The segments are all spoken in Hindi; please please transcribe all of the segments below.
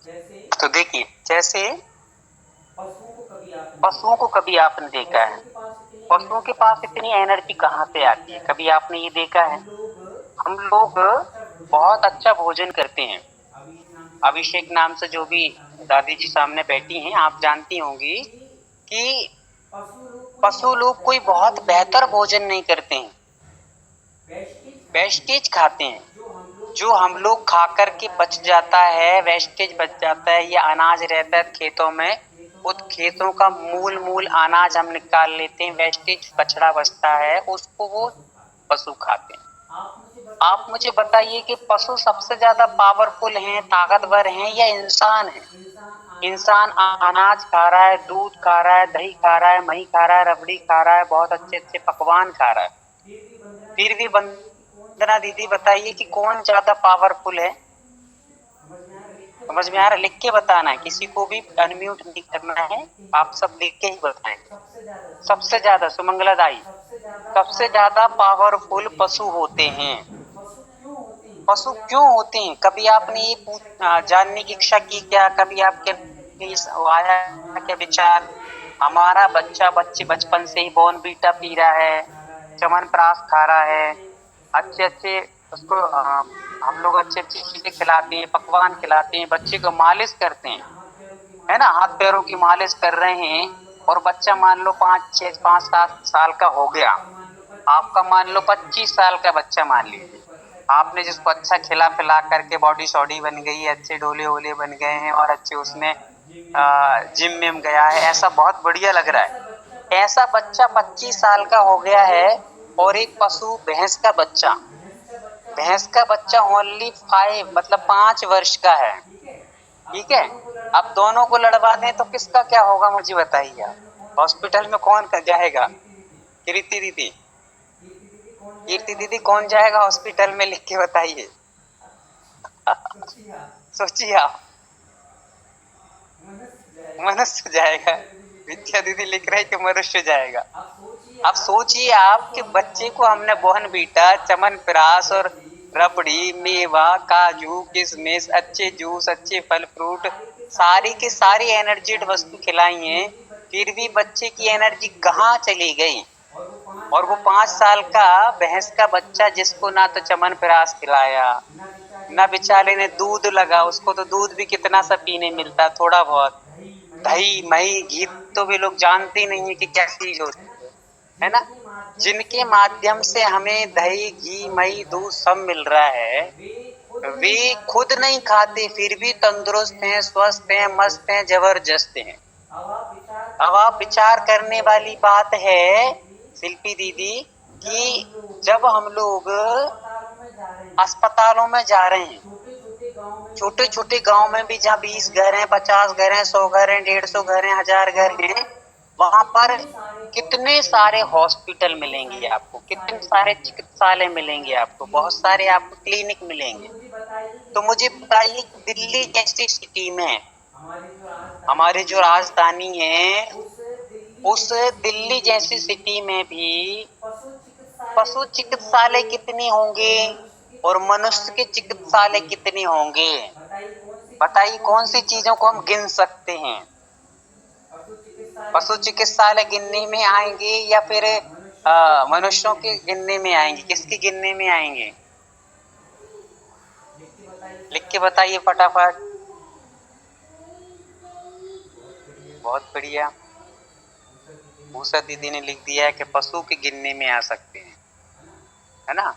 तो देखिए, जैसे पशुओं को कभी आपने देखा है, पशुओं के पास इतनी एनर्जी कहाँ से आती है? कभी आपने ये देखा है? हम लोग बहुत अच्छा भोजन करते हैं। अभिषेक नाम से जो भी दादी जी सामने बैठी हैं, आप जानती होंगी कि पशु लोग कोई बहुत बेहतर भोजन नहीं करते हैं, वेस्टेज खाते हैं। जो हम लोग खा कर के बच जाता है, वेस्टेज बच जाता है या अनाज रहता है खेतों में, उस खेतों का मूल अनाज हम निकाल लेते हैं, वेस्टेज कचड़ा बचता है, उसको वो पशु खाते हैं। आप मुझे बताइए कि पशु सबसे ज्यादा पावरफुल हैं, ताकतवर हैं या इंसान है? इंसान अनाज खा रहा है, दूध खा रहा है, दही खा रहा है, मही खा रहा है, रबड़ी खा रहा है, बहुत अच्छे अच्छे पकवान खा रहा है। फिर भी वंदना दीदी बताइए कि कौन ज्यादा पावरफुल है? समझ में आ रहा? लिख के बताना है, किसी को भी अनम्यूट नहीं करना है, आप सब लिख के ही बताएं। सबसे ज्यादा सुमंगला दाई, सबसे ज्यादा पावरफुल पशु होते हैं। पशु क्यों होते हैं? कभी आपने ये जानने की इच्छा की क्या? कभी आपके आया क्या विचार? हमारा बच्चा बचपन से ही बॉर्नवीटा पी रहा है, च्यवनप्राश खा रहा है, अच्छे अच्छे उसको हम लोग अच्छी अच्छी चीजें खिलाते हैं, पकवान खिलाते हैं, बच्चे को मालिश करते हैं, है ना, हाथ पैरों की मालिश कर रहे हैं। और बच्चा मान लो 5, 6, 5, 7 साल का हो गया, आपका मान लो 25 साल का बच्चा मान लीजिए, आपने जिसको अच्छा खिला पिला करके बॉडी शॉडी बन गई है, अच्छे डोले ओले बन गए हैं और अच्छे उसमें जिम में गया है, ऐसा बहुत बढ़िया लग रहा है। ऐसा बच्चा 25 साल का हो गया है और एक पशु भैंस का बच्चा ओनली 5 मतलब 5 वर्ष का है, ठीक है। अब दोनों को लड़वा दें तो किसका क्या होगा मुझे बताइए आप? हॉस्पिटल में कौन जाएगा? कीर्ति दीदी, कीर्ति दीदी कौन जाएगा हॉस्पिटल में? लिख के बताइए। सोचिए आप। मनुष्य जाएगा। विद्या दीदी लिख रहे कि मनुष्य जाएगा। अब सोचिए आप कि बच्चे को हमने बॉर्नवीटा, च्यवनप्राश और रबड़ी, मेवा, काजू, किशमिश, अच्छे जूस, अच्छे फल फ्रूट, सारी की सारी एनर्जेटिक वस्तु खिलाई है, फिर भी बच्चे की एनर्जी कहाँ चली गई? और वो 5 साल का भैंस का बच्चा जिसको ना तो च्यवनप्राश खिलाया, ना बेचारे ने दूध लगा, उसको तो दूध भी कितना सा पीने मिलता, थोड़ा बहुत, दही मही घी तो भी लोग जानते ही नहीं है कि क्या चीज होती है ना। जिनके माध्यम से हमें दही घी मही दूध सब मिल रहा है, वे खुद नहीं खाते फिर भी तंदुरुस्त हैं, स्वस्थ हैं, मस्त हैं, जबरदस्त हैं। अब आप विचार करने वाली बात है शिल्पी दीदी कि जब हम लोग अस्पतालों में जा रहे हैं, छोटे छोटे गांव में भी जहाँ 20 घर हैं, 50 घर हैं, 100 घर हैं, 150 घर हैं, 1000 घर हैं, वहां पर कितने सारे हॉस्पिटल मिलेंगे आपको, कितने सारे चिकित्सालय मिलेंगे आपको, बहुत सारे आपको क्लिनिक मिलेंगे। तो मुझे बताइए दिल्ली जैसी सिटी में, हमारी जो राजधानी है, उस दिल्ली जैसी सिटी में भी पशु चिकित्सालय कितने होंगे और मनुष्य के चिकित्सालय कितने होंगे? बताइए कौन सी चीजों को हम गिन सकते हैं? पशु चिकित्सालय गिनने में आएंगे या फिर मनुष्यों के गिनने में आएंगे? किसके गिनने में आएंगे? लिख के बताइए फटाफट। बहुत बढ़िया, भूषा दीदी ने लिख दिया है कि पशु के गिनने में आ सकते हैं, है ना।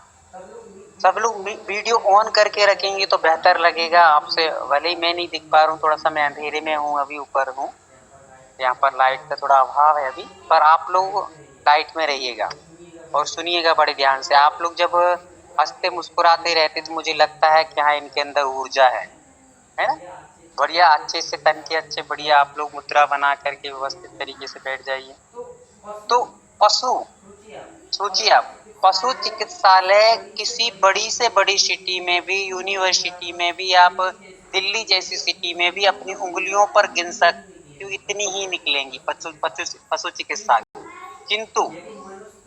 सब लोग वीडियो ऑन करके रखेंगे तो बेहतर लगेगा। आपसे भले ही मैं नहीं दिख पा रहा हूँ, थोड़ा सा मैं अंधेरे में हूँ, अभी ऊपर हूँ, यहाँ पर लाइट का थोड़ा अभाव है अभी, पर आप लोग लाइट में रहिएगा और सुनिएगा बड़े ध्यान से। आप लोग जब हंसते मुस्कुराते रहते तो मुझे लगता है कि हाँ इनके अंदर ऊर्जा है ना। बढ़िया, अच्छे से तन के अच्छे बढ़िया आप लोग मुद्रा बना करके व्यवस्थित तरीके से बैठ जाइए। तो पशु, सोचिए आप, पशु चिकित्सालय किसी बड़ी से बड़ी सिटी में भी, यूनिवर्सिटी में भी, आप दिल्ली जैसी सिटी में भी अपनी उंगलियों पर गिन सकते हो, इतनी ही निकलेंगी पशु चिकित्सालय। किंतु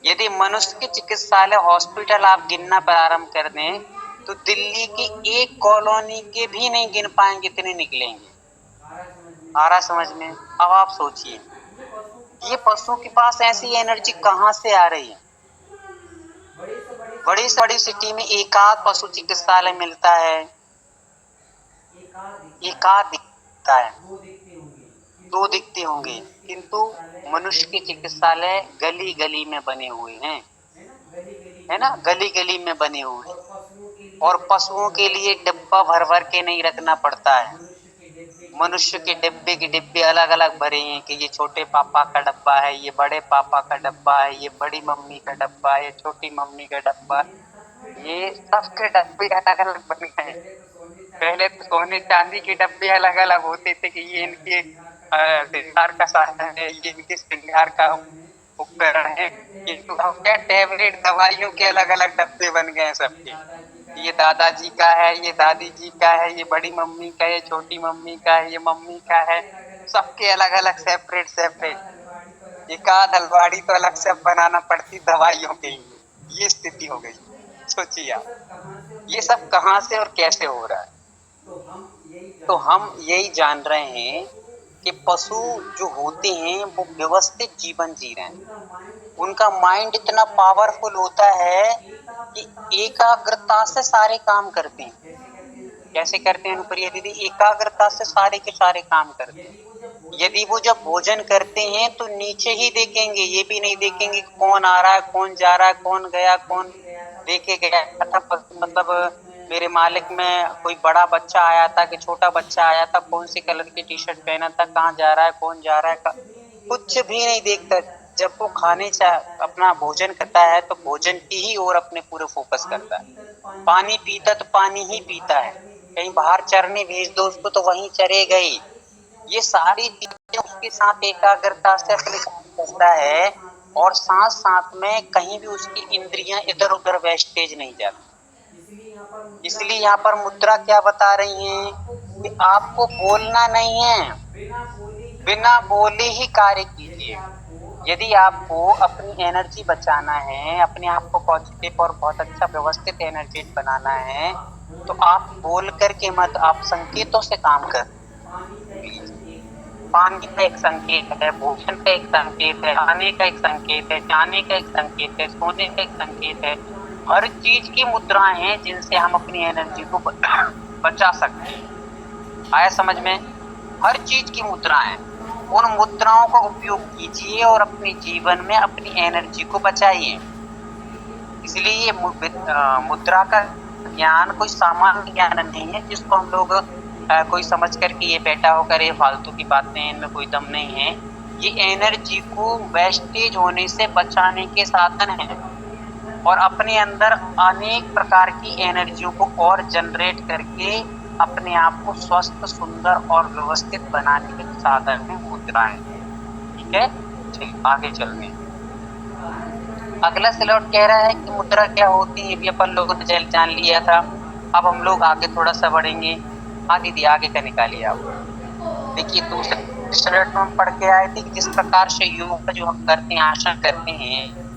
यदि मनुष्य के चिकित्सालय हॉस्पिटल आप गिनना प्रारंभ कर दें तो दिल्ली की एक कॉलोनी के भी नहीं गिन पाएंगे, इतने निकलेंगे। आ रहा समझ में? अब आप सोचिए, ये पशु के पास ऐसी एनर्जी कहाँ से आ रही है? बड़ी से बड़ी सिटी में एक आध पशु चिकित्सालय मिलता है, एक आध दिखता है, दो दिखते होंगे, किंतु मनुष्य के चिकित्सालय गली गली में बने हुए हैं, है ना, गली गली में बने हुए हैं। और पशुओं के लिए डिब्बा भर भर के नहीं रखना पड़ता है, मनुष्य के डिब्बे अलग अलग भरे हैं कि ये छोटे पापा का डब्बा है, ये बड़े पापा का डब्बा है, ये बड़ी मम्मी का डब्बा है, ये छोटी मम्मी का डब्बा, ये सबके डब्बे अलग अलग बन गए। पहले तो सोने चांदी के डब्बे अलग अलग होते थे कि ये इनके श्रृंगार का साधन है, ये इनके श्रृंगार का उपकरण है, किंतु अब क्या टैबलेट दवाइयों के अलग अलग डब्बे बन गए हैं सबके। ये दादाजी का है, ये दादी जी का है, ये बड़ी मम्मी का है, ये छोटी मम्मी का है, ये मम्मी का है, सबके अलग अलग सेपरेट सेपरेट। एक आध अलमारी तो अलग से बनाना पड़ती दवाइयों के लिए। ये स्थिति हो गई। सोचिए आप, ये सब कहाँ से और कैसे हो रहा है? तो हम यही जान रहे हैं कि पशु जो होते हैं वो व्यवस्थित जीवन जी रहे हैं। उनका माइंड इतना पावरफुल होता है कि एकाग्रता से सारे काम करते हैं। कैसे करते हैं अनुप्रिया दीदी? एकाग्रता से सारे के सारे काम करते हैं। यदि वो जब भोजन करते हैं तो नीचे ही देखेंगे, ये भी नहीं देखेंगे कौन आ रहा है, कौन जा रहा है, कौन गया, कौन देखे गया था। मतलब मेरे मालिक में कोई बड़ा बच्चा आया था कि छोटा बच्चा आया था, कौन सी कलर की टी शर्ट पहना था, कहाँ जा रहा है, कौन जा रहा है, कुछ भी नहीं देखता। जब वो अपना भोजन करता है तो भोजन की ही ओर अपने पूरे फोकस करता है। पानी पीता तो पानी ही पीता है, कहीं बाहर चरने भेज दो उसको तो वहीं चरेगा ही। ये सारी चीजें उसके साथ एकाग्रता से अपने काम करता है, और साथ साथ में कहीं भी उसकी इंद्रियां इधर उधर वेस्टेज नहीं जाती। इसलिए यहाँ पर मुद्रा क्या बता रही है कि आपको बोलना नहीं है, बिना बोले ही कार्य कीजिए। यदि आपको अपनी एनर्जी बचाना है, अपने आप को पॉजिटिव और बहुत अच्छा व्यवस्थित एनर्जी बनाना है, तो आप बोल करके मत, आप संकेतों से काम कर। पानी का एक संकेत है, भोजन का एक संकेत है, आने का एक संकेत है, जाने का एक संकेत है, सोने का एक संकेत है। हर चीज की मुद्राएं हैं जिनसे हम अपनी एनर्जी को बचा सकते हैं। आया समझ में? हर चीज की मुद्राएं, उन मुद्राओं का उपयोग कीजिए और अपने जीवन में अपनी एनर्जी को बचाइए। इसलिए मुद्रा का ज्ञान कोई सामान्य ज्ञान नहीं है जिसको हम लोग कोई समझ करके ये बैठा होकर ये फालतू की बातें, इनमें कोई दम नहीं है। ये एनर्जी को वेस्टेज होने से बचाने के साधन है, और अपने अंदर अनेक प्रकार की एनर्जियों को और जनरेट करके अपने आप को स्वस्थ, सुंदर और व्यवस्थित बनाने के साधन में मुद्राएं। ठीक है, चलिए आगे चलते हैं। अगला स्लॉट कह रहा है कि मुद्रा क्या होती है, ये भी अपन लोगों ने जान लिया था। अब हम लोग आगे थोड़ा सा बढ़ेंगे। हाँ दीदी आगे का निकालिए आप। देखिए दूसरे स्लॉट में हम पढ़ के आए थे कि जिस प्रकार से योग जो हम करते हैं, आसन करते हैं,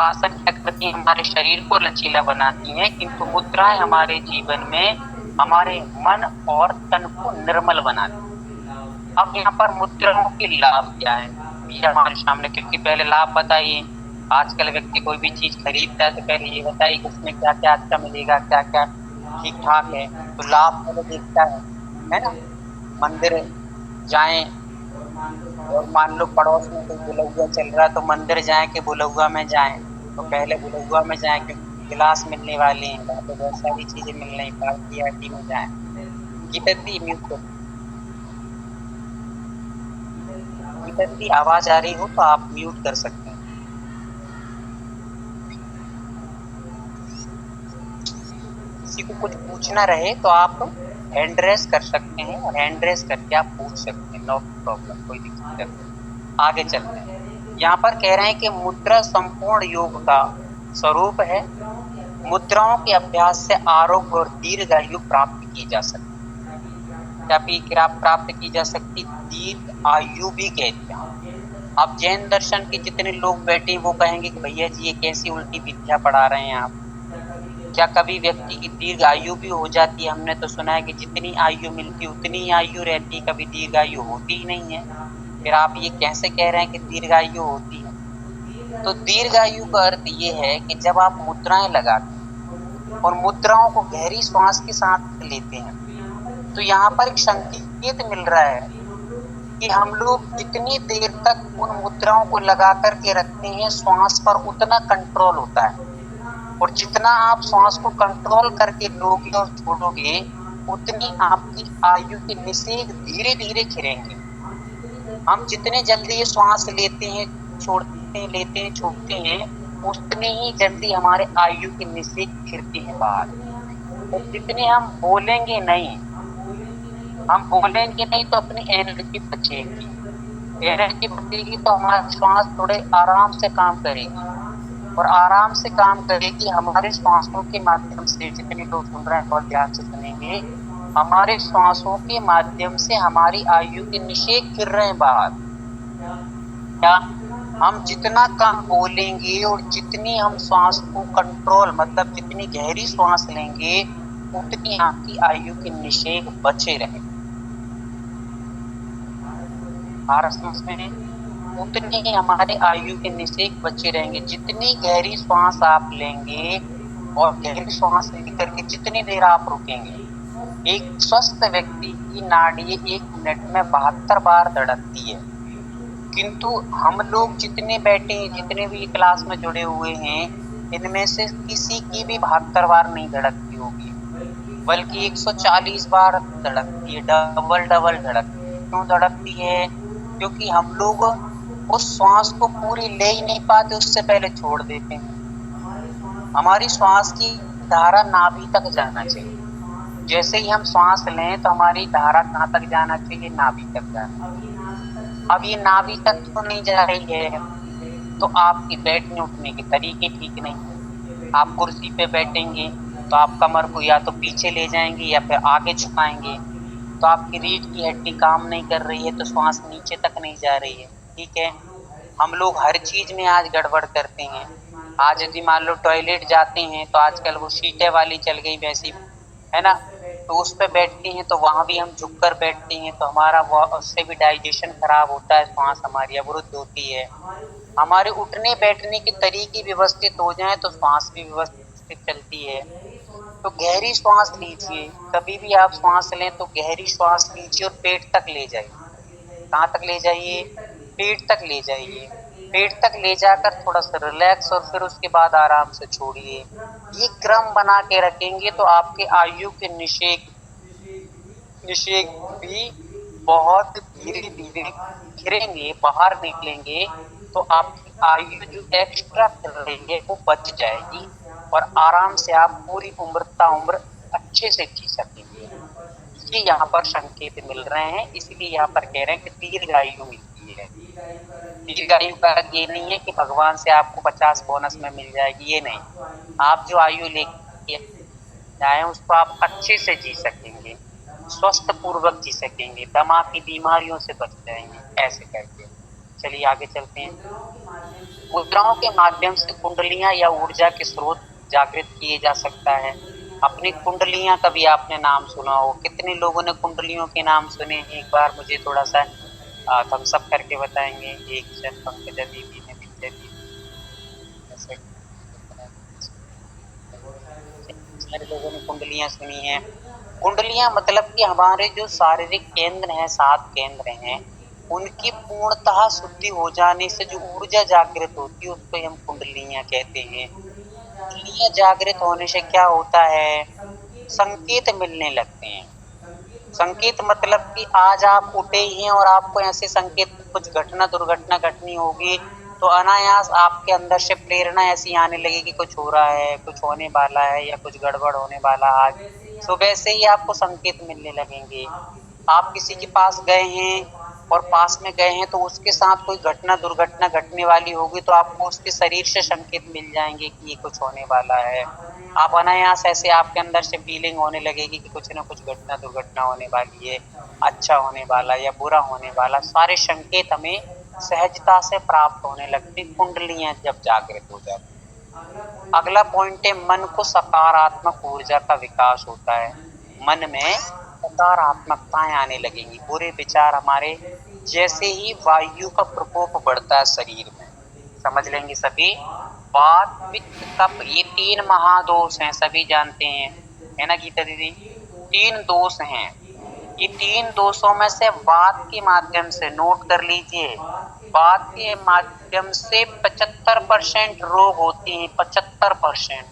आसन क्या करती है, हमारे शरीर को लचीला बनाती है, किंतु मुद्राएं हमारे जीवन में हमारे मन और तन को निर्मल बनाती है। अब यहाँ पर मुद्राओं के लाभ क्या है ये हमारे सामने, क्योंकि पहले लाभ बताइए। आजकल व्यक्ति कोई भी चीज खरीदता है तो पहले ये बताइए कि उसमें क्या क्या अच्छा मिलेगा, क्या क्या ठीक ठाक है, तो लाभ पहले देखता है ना। मंदिर जाएं और मान लो पड़ोस में कोई बुलौआ चल रहा है तो मंदिर जाएं कि बुलौआ में जाएं, तो पहले बुलौआ में जाएं क्योंकि गिलास मिलने वाले हैं, वहाँ पे बहुत सारी चीजें मिल रही, पार्टी आर्टी में जाएं। गीता दी आवाज आ रही हो तो आप म्यूट कर सकते हैं। किसी को कुछ पूछना रहे तो आप हैंड रेस कर सकते हैं, और हैंड रेस करके आप पूछ सकते हैं, नो प्रॉब्लम, कोई दिक्कत नहीं। आगे चलते हैं। यहाँ पर कह रहे हैं कि मुद्रा संपूर्ण योग का स्वरूप है। मुद्राओं के अभ्यास से आरोग्य और दीर्घायु प्राप्त की जा सकती, क्या प्राप्त की जा सकती, दीर्घ आयु भी कहते हैं। अब जैन दर्शन के जितने लोग बैठे वो कहेंगे कि भैया जी ये कैसी उल्टी विद्या पढ़ा रहे हैं आप, क्या कभी व्यक्ति की दीर्घ आयु भी हो जाती है? हमने तो सुना है कि जितनी आयु मिलती है उतनी ही आयु रहती है, कभी दीर्घ आयु होती ही नहीं है। फिर आप ये कैसे कह रहे हैं कि दीर्घ आयु होती है? तो दीर्घ आयु का अर्थ ये है कि जब आप मुद्राएं लगाते हैं और मुद्राओं को गहरी श्वास के साथ लेते हैं, तो यहाँ पर एक संकेत मिल रहा है कि हम लोग जितनी देर तक उन मुद्राओं को लगा कर के रखते हैं, श्वास पर उतना कंट्रोल होता है। और जितना आप श्वास को कंट्रोल करके लोगे और छोड़ोगे, उतनी आपकी आयु के निषेध धीरे-धीरे खिलेंगे। हम जितने जल्दी ये श्वास लेते हैं, छोड़ते हैं, लेते हैं, छोड़ते हैं, उतने ही जल्दी हमारे आयु के निषेध खिलते हैं बाहर। और जितने हम बोलेंगे नहीं तो अपनी एनर्जी बचेगी। एनर्जी बचेगी तो हमारा श्वास थोड़े आराम से काम करेगी, और आराम से काम करेगी हमारे श्वासों के माध्यम से। जितने लोग सुन रहे हैं बहुत ध्यान से सुनेंगे, हमारे श्वासों के माध्यम से हमारी आयु के निषेध गिर रहे हैं बाहर। क्या हम जितना कम बोलेंगे और जितनी हम श्वास को कंट्रोल, मतलब जितनी गहरी श्वास लेंगे, उतनी आपकी आयु के निषेध बचे रहेंगे। समझ में, उतनी ही हमारे आयु के निषेध बचे रहेंगे। जितनी गहरी श्वास आप लेंगे और गहरी श्वास लेकर के जितनी देर आप रुकेंगे, एक स्वस्थ व्यक्ति की नाड़ी 1 मिनट में 72 बार धड़कती है। किंतु हम लोग जितने बैठे हैं, जितने भी क्लास में जुड़े हुए हैं, इनमें से किसी की भी 72 बार नहीं धड़कती होगी, बल्कि 140 बार धड़कती है। डबल धड़कती है। क्यों धड़कती है? क्योंकि हम लोग उस श्वास को पूरी ले ही नहीं पाते, उससे पहले छोड़ देते हैं। हमारी श्वास की धारा नाभि तक जाना चाहिए। जैसे ही हम श्वास लें तो हमारी धारा कहाँ तक जाना चाहिए? नाभि तक जाना। अब ये नाभि तक तो नहीं जा रही है, तो आपकी बैठने उठने के तरीके ठीक नहीं है। आप कुर्सी पे बैठेंगे तो आप कमर को या तो पीछे ले जाएंगे या फिर आगे झुकाएंगे, तो आपकी रीढ़ की हड्डी काम नहीं कर रही है, तो श्वास नीचे तक नहीं जा रही है। ठीक है, हम लोग हर चीज में आज गड़बड़ करते हैं। आज यदि मान लो टॉयलेट जाते हैं तो आजकल वो सीटें वाली चल गई वैसी, है ना, तो उस पे बैठते हैं तो वहां भी हम झुक कर बैठते हैं, तो हमारा उससे भी डाइजेशन खराब होता है, श्वास हमारी अवरुद्ध होती है। हमारे उठने बैठने के तरीके व्यवस्थित हो जाएं तो श्वास भी व्यवस्थित चलती है। तो गहरी श्वास लीजिए, कभी भी आप श्वास लें तो गहरी श्वास लीजिए और पेट तक ले जाइए। कहाँ तक ले जाइए? पेट तक ले जाइए। पेट तक ले जाकर थोड़ा सा रिलैक्स और फिर उसके बाद आराम से छोड़िए। ये क्रम बना के रखेंगे तो आपके आयु के निषेध भी बहुत धीरे धीरे गिरेंगे, बाहर निकलेंगे, तो आपकी आयु जो एक्स्ट्रा कर रही है वो बच जाएगी और आराम से आप पूरी उम्र अच्छे से जी सकेंगे। ये यहाँ पर संकेत मिल रहे हैं, इसलिए यहाँ पर कह रहे हैं कि दीर्घ आयु मिलती है। दीर्घ आयु का अर्थ ये नहीं है कि भगवान से आपको 50 बोनस में मिल जाएगी, ये नहीं। आप जो आयु लेके आए उसको आप अच्छे से जी सकेंगे, स्वस्थ पूर्वक जी सकेंगे, दमा की बीमारियों से बच जाएंगे, ऐसे करके। चलिए आगे चलते हैं। मुद्राओं के माध्यम से कुंडलियां या ऊर्जा के स्रोत जागृत किए जा सकता है। अपनी कुंडलियां, कभी आपने नाम सुना हो? कितने लोगों ने कुंडलियों के नाम सुने? एक बार मुझे थोड़ा सा थम्स अप करके बताएंगे। एक जन पंकजा दीदी ने, विद्या दीदी, सारे लोगों ने कुंडलियां सुनी है। कुंडलियां मतलब कि हमारे जो शारीरिक केंद्र हैं, 7 केंद्र हैं, उनकी पूर्णतः शुद्धि हो जाने से जो ऊर्जा जागृत होती है उसको हम कुंडलियां कहते हैं। कुंडलियां जागृत होने से क्या होता है? संकेत मिलने लगते हैं। संकेत मतलब कि आज आप उठे ही हैं और आपको ऐसे संकेत, कुछ घटना दुर्घटना घटनी होगी, तो अनायास आपके अंदर से प्रेरणा ऐसी आने लगेगी, कुछ हो रहा है, कुछ होने वाला है या कुछ गड़बड़ होने वाला है आज। सुबह से ही आपको संकेत मिलने लगेंगे। आप किसी के पास गए हैं और पास में गए हैं तो उसके साथ कोई घटना दुर्घटना घटने वाली होगी, तो आपको उसके शरीर से संकेत मिल जाएंगे कि ये कुछ होने वाला है। आप अनायास ऐसे आपके अंदर से फीलिंग होने लगेगी कि कुछ ना कुछ घटना दुर्घटना होने वाली है, अच्छा होने वाला या बुरा होने वाला। सारे संकेत हमें सहजता से प्राप्त होने लगते कुंडलियां जब जागृत हो जाती। अगला पॉइंट है मन को सकारात्मक ऊर्जा का विकास होता है। मन में सकारात्मकताएं आने लगेंगी, बुरे विचार हमारे, जैसे ही वायु का प्रकोप बढ़ता है शरीर में, समझ लेंगे सभी। वात पित्त कफ ये 3 महादोष हैं, सभी जानते हैं, है ना गीता दीदी? 3 दोष हैं। ये 3 दोषों में से वात के माध्यम से, नोट कर लीजिए, वात के माध्यम से 75% रोग होते हैं। 75%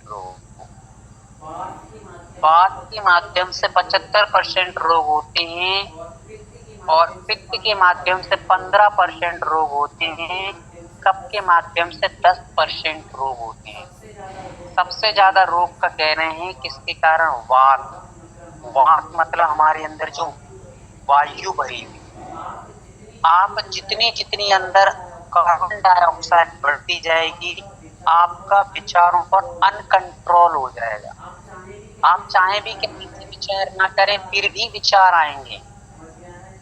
रोग वात के माध्यम से 75% रोग होते हैं, और पित्त के माध्यम से 15% रोग होते हैं, कफ के माध्यम से 10% रोग होते हैं। सबसे ज्यादा रोग का कह रहे हैं किसके कारण? वात। वात मतलब हमारे अंदर जो वायु भरी हुई, आप जितनी जितनी अंदर कार्बन डाइऑक्साइड बढ़ती जाएगी, आपका विचारों पर अनकंट्रोल हो जाएगा। आप चाहे भी कि नीचे विचार ना करें, फिर भी विचार आएंगे,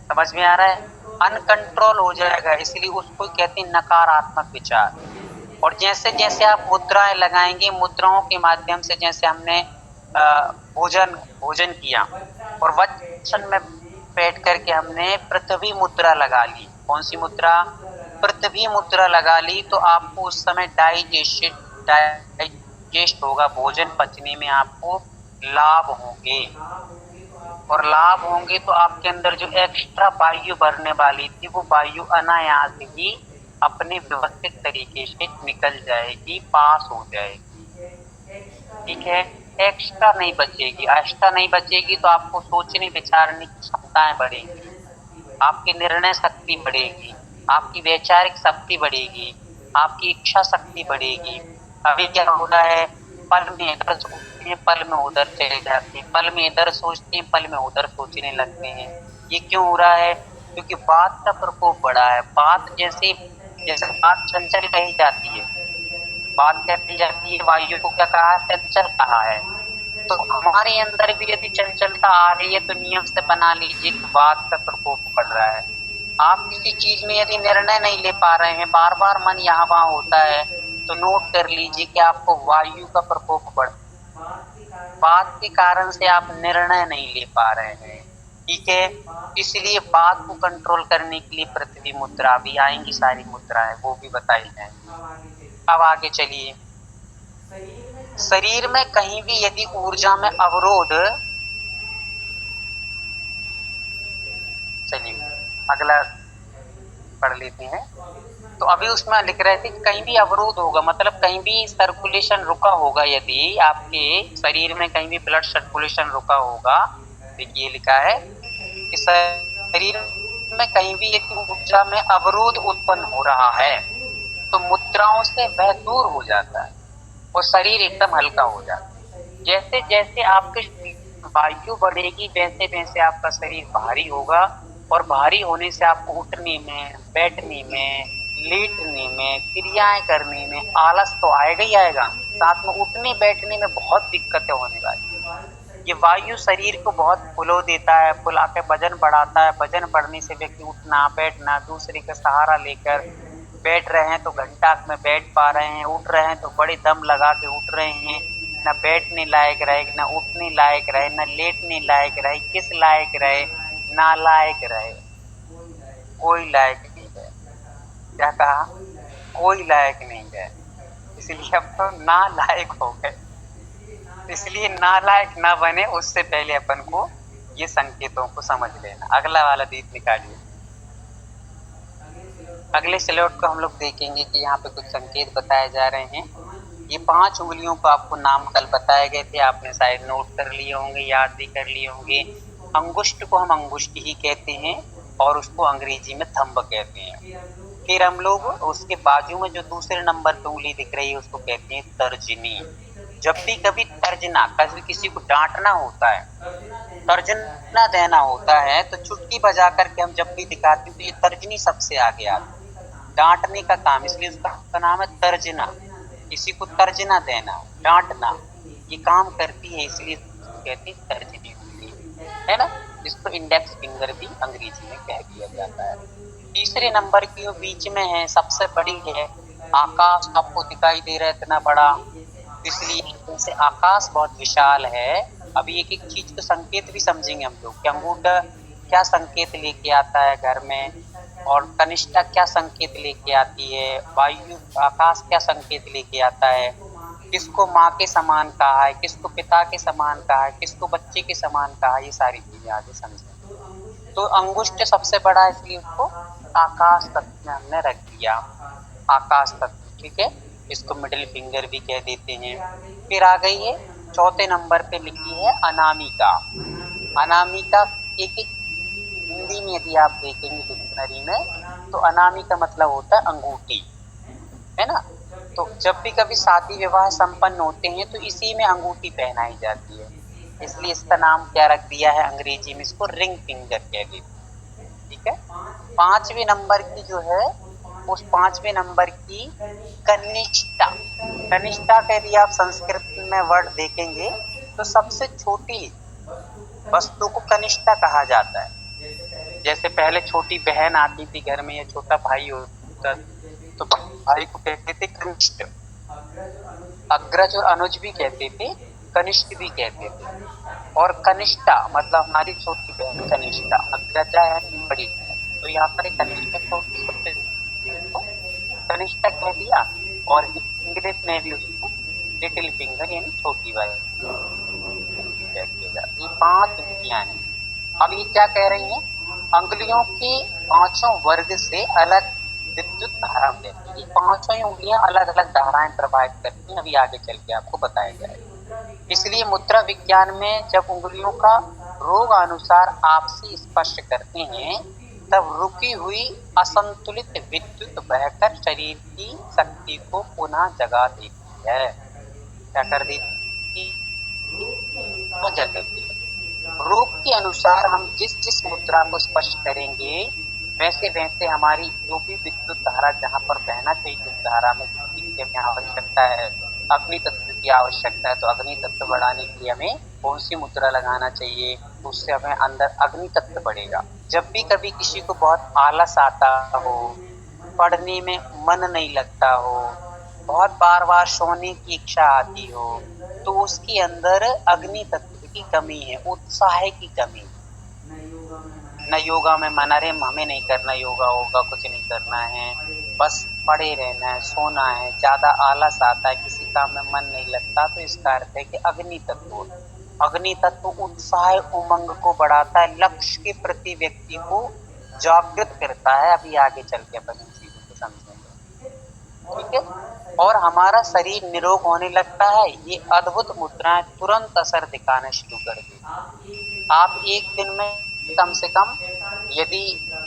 समझ में आ रहा है? अनकंट्रोल हो जाएगा, इसलिए उसको कहते हैं नकारात्मक विचार। और जैसे जैसे आप मुद्राएं लगाएंगे, मुद्राओं के माध्यम से, जैसे हमने भोजन किया और वचन में बैठ करके हमने पृथ्वी मुद्रा लगा ली। कौन सी मुद्रा? पृथ्वी मुद्रा लगा ली, तो आपको उस समय डाइजेस्ट होगा, भोजन पचने में आपको लाभ होंगे, और लाभ होंगे तो आपके अंदर जो एक्स्ट्रा वायु भरने वाली थी, वो वायु अनायास ही अपने व्यवस्थित तरीके से निकल जाएगी, पास हो जाएगी, ठीक है? एक्स्ट्रा नहीं बचेगी। एक्स्ट्रा नहीं बचेगी तो आपको सोचने विचारने की क्षमताएं बढ़ेंगी, आपकी निर्णय शक्ति बढ़ेगी, आपकी वैचारिक शक्ति बढ़ेगी, आपकी इच्छा शक्ति बढ़ेगी। अभी क्या हो रहा है, पल में इधर सोचते हैं, पल में उधर चले जाते हैं, पल में इधर सोचते हैं, पल में उधर सोचने लगते हैं। ये क्यों हो रहा है? क्योंकि बात का प्रकोप बढ़ा है। बात जैसे जैसे बात चंचल कही जाती है, बात कहती जाती है, वायु को क्या कहा है? चंचल कहा है। तो हमारे अंदर भी यदि चंचलता आ रही है, तो नियम से बना लीजिए कि बात का प्रकोप बढ़ रहा है। आप किसी चीज में यदि निर्णय नहीं ले पा रहे हैं, बार बार मन यहाँ वहां होता है, तो नोट कर लीजिए कि आपको वायु का प्रकोप बढ़, बात के कारण से आप निर्णय नहीं ले पा रहे हैं, ठीक है? इसलिए बात को कंट्रोल करने के लिए पृथ्वी मुद्रा भी आएंगी, सारी मुद्राएं वो भी बताई जाएंगी। अब आगे चलिए। शरीर में कहीं भी यदि ऊर्जा में अवरोध, चलिए अगला पढ़ लेते हैं। तो अभी उसमें लिख रहे थे कहीं भी अवरोध होगा, मतलब कहीं भी सर्कुलेशन रुका होगा, यदि आपके शरीर में कहीं भी ब्लड सर्कुलेशन रुका होगा, देखिए लिखा है कि शरीर में कहीं भी यदि ऊर्जा में अवरोध उत्पन्न हो रहा है, तो मुद्राओं से वह दूर हो जाता है और शरीर एकदम हल्का हो जाता है। जैसे जैसे आपके वायु बढ़ेगी, वैसे वैसे आपका शरीर भारी होगा, और भारी होने से आपको उठने में, बैठने में, लेटने में, क्रियाएं करने में आलस तो आएगा ही आएगा, साथ में उठने बैठने में बहुत दिक्कतें होने वाली। ये वायु शरीर को बहुत फुलो देता है, फुला के वजन बढ़ाता है। वजन बढ़ने से व्यक्ति उठना बैठना, दूसरे का सहारा लेकर बैठ रहे हैं तो घंटा में बैठ पा रहे हैं, उठ रहे हैं तो बड़े दम लगा के उठ रहे हैं। न बैठने लायक रहे, न उठने लायक रहे, न लेटने लायक रहे, किस लायक रहे? नालायक रहे, कोई लायक नहीं है। क्या कहा? कोई लायक नहीं है, इसलिए अब तो नालायक हो गए। इसलिए नालायक ना बने, उससे पहले अपन को ये संकेतों को समझ लेना। अगला वाला दीप निकालिए। अगले स्लॉट को हम लोग देखेंगे कि यहाँ पे कुछ संकेत बताए जा रहे हैं। ये 5 उंगलियों को आपको नाम कल बताए गए थे, आपने शायद नोट कर लिए होंगे, याद भी कर लिए होंगे। अंगुष्ठ को हम अंगुष्ठ ही कहते हैं, और उसको अंग्रेजी में थंब कहते हैं। फिर हम लोग उसके बाजू में जो दूसरे नंबर पे उंगली दिख रही है, उसको कहते हैं तर्जनी। जब भी कभी तर्जना, कभी किसी को डांटना होता है, तर्जना देना होता है, तो चुटकी बजा करके हम जब भी दिखाते हैं तो ये तर्जनी सबसे आगे आता है, डांटने का काम, इसलिए उसका नाम है तर्जना। किसी को तर्जना देना, डांटना, ये काम करती है, इसलिए कहते हैं तर्जनी उंगली, है ना? जिसको इंडेक्स फिंगर भी अंग्रेजी में कह दिया जाता है। तीसरे नंबर की जो बीच में है, सबसे बड़ी है, आकाश आपको दिखाई दे रहा है इतना बड़ा, इसलिए जैसे आकाश बहुत विशाल है। अभी एक एक चीज का संकेत भी समझेंगे हम लोग कि अंगूठा क्या संकेत लेके आता है घर में, और कनिष्ठा क्या संकेत लेके आती है, वायु आकाश क्या संकेत लेके आता है, किसको माँ के समान कहा है, किसको पिता के समान कहा है, किसको बच्चे के समान कहा है, ये सारी चीजें आगे समझेंगे। तो अंगुष्ठ सबसे बड़ा है, इसलिए उसको आकाश तत्व में हमने रख दिया, आकाश तत्व, ठीक है। इसको मिडिल फिंगर भी कह देते हैं। फिर आ गई है चौथे नंबर पे लिखी है अनामिका। अनामिका एक एक हिंदी में यदि आप देखेंगे डिक्शनरी में तो अनामिका मतलब होता है अंगूठी, है ना। तो जब भी कभी शादी विवाह संपन्न होते हैं तो इसी में अंगूठी पहनाई जाती है, इसलिए इसका नाम क्या रख दिया है अंग्रेजी में, इसको रिंग फिंगर कह देते हैं, ठीक है। पांचवें नंबर की जो है, उस पांचवें नंबर की कनिष्ठा, कनिष्ठा का यदि आप संस्कृत में वर्ड देखेंगे तो सबसे छोटी वस्तु को कनिष्ठा कहा जाता है। जैसे पहले छोटी बहन आती थी घर में या छोटा भाई होता तो भाई को कहते थे कनिष्ठ, अग्रज और अनुज भी कहते थे, कनिष्ठ भी कहते थे। और कनिष्ठा मतलब हमारी छोटी बहन कनिष्ठा, अग्रजा यानी बड़ी, तो यहाँ पर कनिष्ठा छोटी सबसे को कनिष्ठा कह दिया, और इंग्लिश में भी उसको लिटिल फिंगर यानी छोटी वाली कह दिया। ये 5 उंगलियां हैं। अब ये क्या कह रही हैं, अंगुलियों के पांचों वर्ग से अलग विद्युत धारा देती है। ये पांचों ही उंगलियां अलग अलग धाराएं प्रवाहित करती हैं, अभी आगे चल के आपको बताया जाएगा। इसलिए मुद्रा विज्ञान में जब उंगलियों का रोगानुसार आपसी स्पर्श करते हैं तब रुकी हुई असंतुलित विद्युत बहकर शरीर की शक्ति को पुनः जगा देती है। क्या कर देती है, जगा देती है। रूप के अनुसार हम जिस जिस मुद्रा को स्पर्श करेंगे वैसे वैसे हमारी जो भी विद्युत धारा जहाँ पर बहना चाहिए, जिस धारा में जितनी की हमें आवश्यकता है, अग्नि तत्व की आवश्यकता है, तो अग्नि तत्व बढ़ाने के लिए हमें कौन सी मुद्रा लगाना चाहिए, तो उससे हमें अंदर अग्नि तत्व बढ़ेगा। जब भी कभी किसी को बहुत आलस आता हो, पढ़ने में मन नहीं लगता हो, बहुत बार बार सोने की इच्छा आती हो, तो उसके अंदर अग्नि तत्व की कमी है, उत्साह की कमी है। न योगा में मन, अरे हमें नहीं करना योगा होगा, कुछ नहीं करना है, बस पड़े रहना है, सोना है, ज्यादा आलस आता है, किसी काम में मन नहीं लगता, तो इसका अर्थ है कि अग्नि तत्व, अग्नि तत्व उत्साह उमंग को बढ़ाता है, लक्ष्य के प्रति व्यक्ति को जागृत करता है। अभी आगे चल के अपन इन चीजों को समझेंगे, ठीक है। और हमारा शरीर निरोग होने लगता है, ये अद्भुत मुद्राएं तुरंत असर दिखाना शुरू कर देती। आप एक दिन में कम से कम यदि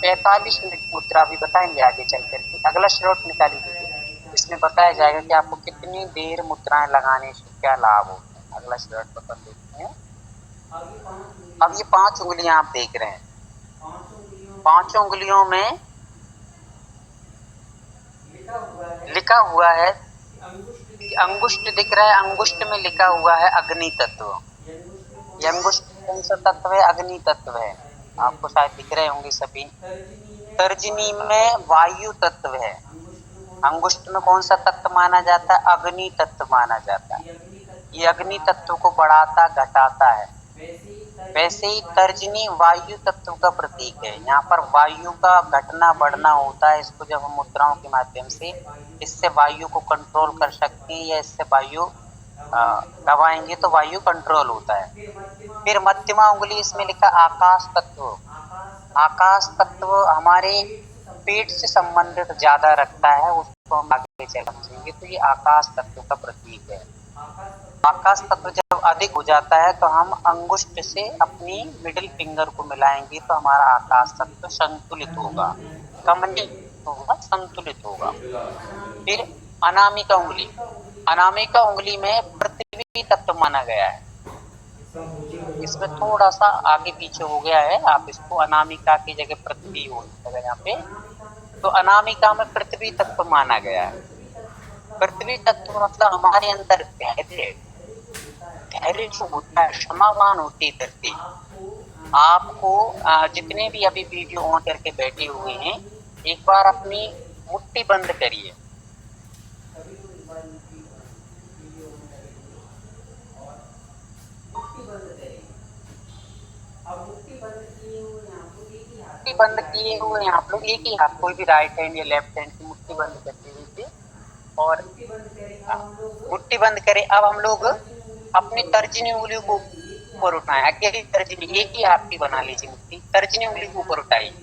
45 मिनट मुद्रा भी बताएंगे आगे चल करके, अगला स्लॉट निकाल लीजिए, इसमें बताया जाएगा कि आपको कितनी देर मुद्राएं लगाने से क्या लाभ होते हैं। अगला स्लॉट पर अपन देखते हैं। अब ये 5 उंगलियां आप देख रहे हैं, 5 उंगलियों में लिखा हुआ है, अंगुष्ठ दिख रहा है, अंगुष्ठ में लिखा हुआ है अग्नि तत्व। ये अंगुष्ठ कौन सा तत्व है, अग्नि तत्व है, आपको शायद दिख रहे होंगे सभी। तर्जनी में वायु तत्व है, अंगुष्ठ में कौन सा तत्व माना जाता है, अग्नि तत्व माना जाता है। ये अग्नि तत्व को बढ़ाता घटाता है। वैसे ही तर्जनी वायु तत्व का प्रतीक है, यहाँ पर वायु का घटना बढ़ना होता है। इसको जब हम मुद्राओं के माध्यम से इससे वायु को कंट्रोल कर सकते हैं, या इससे वायु दबाएंगे तो वायु कंट्रोल होता है। फिर मध्यमा उंगली, इसमें लिखा आकाश तत्व। आकाश तत्व हमारे पेट से संबंधित ज्यादा रखता है, उसको हम आगे समझेंगे। तो ये आकाश तत्व का प्रतीक है। आकाश तत्व जब अधिक हो जाता है तो हम अंगुष्ठ से अपनी मिडिल फिंगर को मिलाएंगे तो हमारा आकाश तत्व संतुलित होगा, कम नहीं होगा, संतुलित होगा। फिर अनामिका उंगली, अनामिका उंगली में पृथ्वी तत्व माना गया है, इसमें थोड़ा सा आगे पीछे हो गया है, आप इसको अनामिका की जगह पृथ्वी हो जाएगा यहाँ पे। तो अनामिका में पृथ्वी तत्व माना गया है। पृथ्वी तत्व मतलब हमारे अंदर धैर्य, धैर्य जो होता है, क्षमावान होती है धरती। आपको जितने भी अभी वीडियो ऑन करके बैठे हुए हैं, एक बार अपनी मुट्ठी बंद करिए, बंद किए हुए हैं आप लोग, एक ही हाथ, कोई भी राइट हैंड या लेफ्ट हैंड की मुट्ठी बंद करते हुए और मुट्ठी बंद करें। अब हम लोग अपनी तर्जनी उंगलियों को ऊपर उठाएं, अकेली तर्जनी, एक ही हाथ की बना लीजिए मुट्ठी, तर्जनी उंगली को ऊपर उठाइए,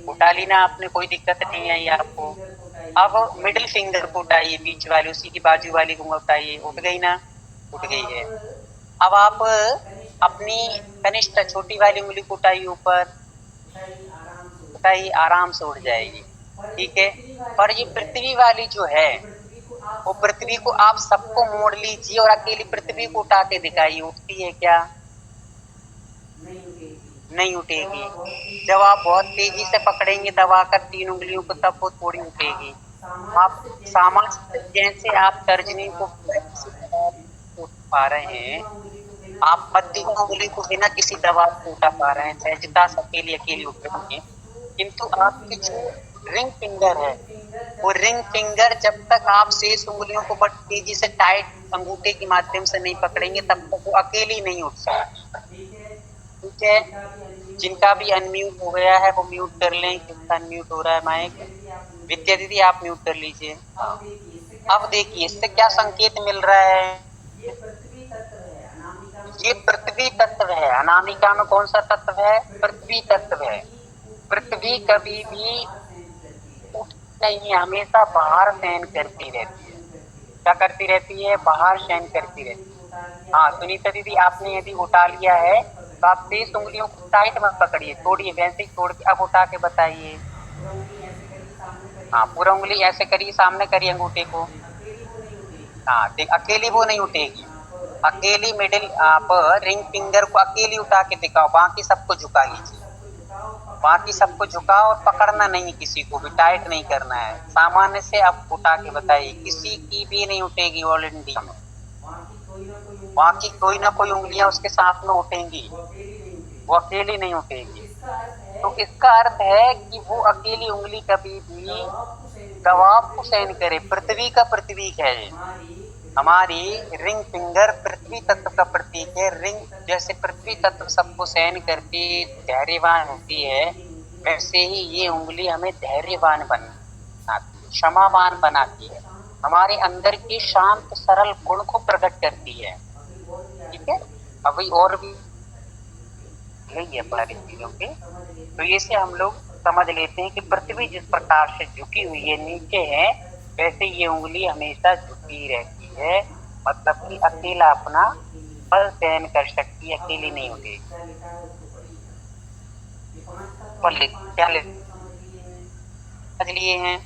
उठा ली ना आपने, कोई दिक्कत नहीं आई आपको। अब मिडिल फिंगर को उठाइए, बीच वाली, उसी की बाजू वाली को उठाइए, उठ गई ना, उठ गई है। अब आप अपनी कनिष्ठ छोटी वाली उंगली को उठाइए ऊपर, उठाइए, आराम से उठ जाएगी, ठीक है। और ये पृथ्वी वाली जो है, वो पृथ्वी को आप सबको मोड़ लीजिए और अकेली पृथ्वी को उठा के दिखाइए, उठती है क्या? नहीं उठेगी। जब आप बहुत तेजी से पकड़ेंगे दबाकर तीन उंगलियों को, तब वो थोड़ी उठेगी। आप सामान्य जैसे आप तर्जनी को उठ पा रहे हैं, आप मध्यम उंगली को बिना किसी दबाव को उठा पा रहे हैं, सहजता से अकेली अकेली उठेंगे। किंतु आपकी जो रिंग फिंगर है, वो रिंग फिंगर जब तक आप शेष उंगलियों को बड़ी तेजी से टाइट अंगूठे के माध्यम से नहीं पकड़ेंगे, तब तक वो अकेली नहीं उठ सकती, ठीक है। जिनका भी अनम्यूट हो गया है वो म्यूट कर लें, किसका अनम्यूट हो रहा है माइक? विद्या दीदी आप म्यूट कर लीजिए। अब देखिए इससे क्या संकेत मिल रहा है, ये पृथ्वी तत्व है। अनामिका में कौन सा तत्व है? पृथ्वी तत्व है। पृथ्वी कभी भी उठ नहीं, हमेशा बाहर शयन करती रहती है। क्या करती रहती है? बाहर शयन करती रहती है। हाँ सुनीता दीदी, आपने यदि उठा लिया है तो आप शेष उंगलियों को टाइट मत पकड़िए, तोड़िए, वैसे ही तोड़ के अब उठा के बताइए। हाँ पूरा उंगली ऐसे करिए, सामने करिए अंगूठे को। हाँ देख, अकेली वो नहीं उठेगी, अकेली मिडिल आप रिंग फिंगर को अकेली उठा के दिखाओ, बाकी सबको झुका लीजिए, बाकी सबको झुकाओ और पकड़ना नहीं, किसी को भी टाइट नहीं करना है, सामान्य से आप उठा के बताइए, किसी की भी नहीं उठेगी ऑल इंडिया में, बाकी कोई ना कोई उंगलियां उसके साथ में उठेंगी, वो अकेली नहीं उठेगी। तो इसका अर्थ है कि वो अकेली उंगली कभी भी दबाव को सहन करे। पृथ्वी का प्रतीक है ये, हमारी रिंग फिंगर पृथ्वी तत्व का प्रतीक है। रिंग जैसे पृथ्वी तत्व सबको सहन करती धैर्यवान होती है, वैसे ही ये उंगली हमें धैर्यवान बनाती है, क्षमावान बनाती है, हमारे अंदर के शांत सरल गुण को प्रकट करती है, ठीक है। अभी और भी यही है हमारी चीजों के, तो ये से हम लोग समझ लेते हैं कि पृथ्वी जिस प्रकार से झुकी हुई है, नीचे है, वैसे ये उंगली हमेशा झुकी रहती है, मतलब कि अकेला अपना बल सहन कर सकती है, अकेली नहीं उठेगी। क्या समझ लिए हैं?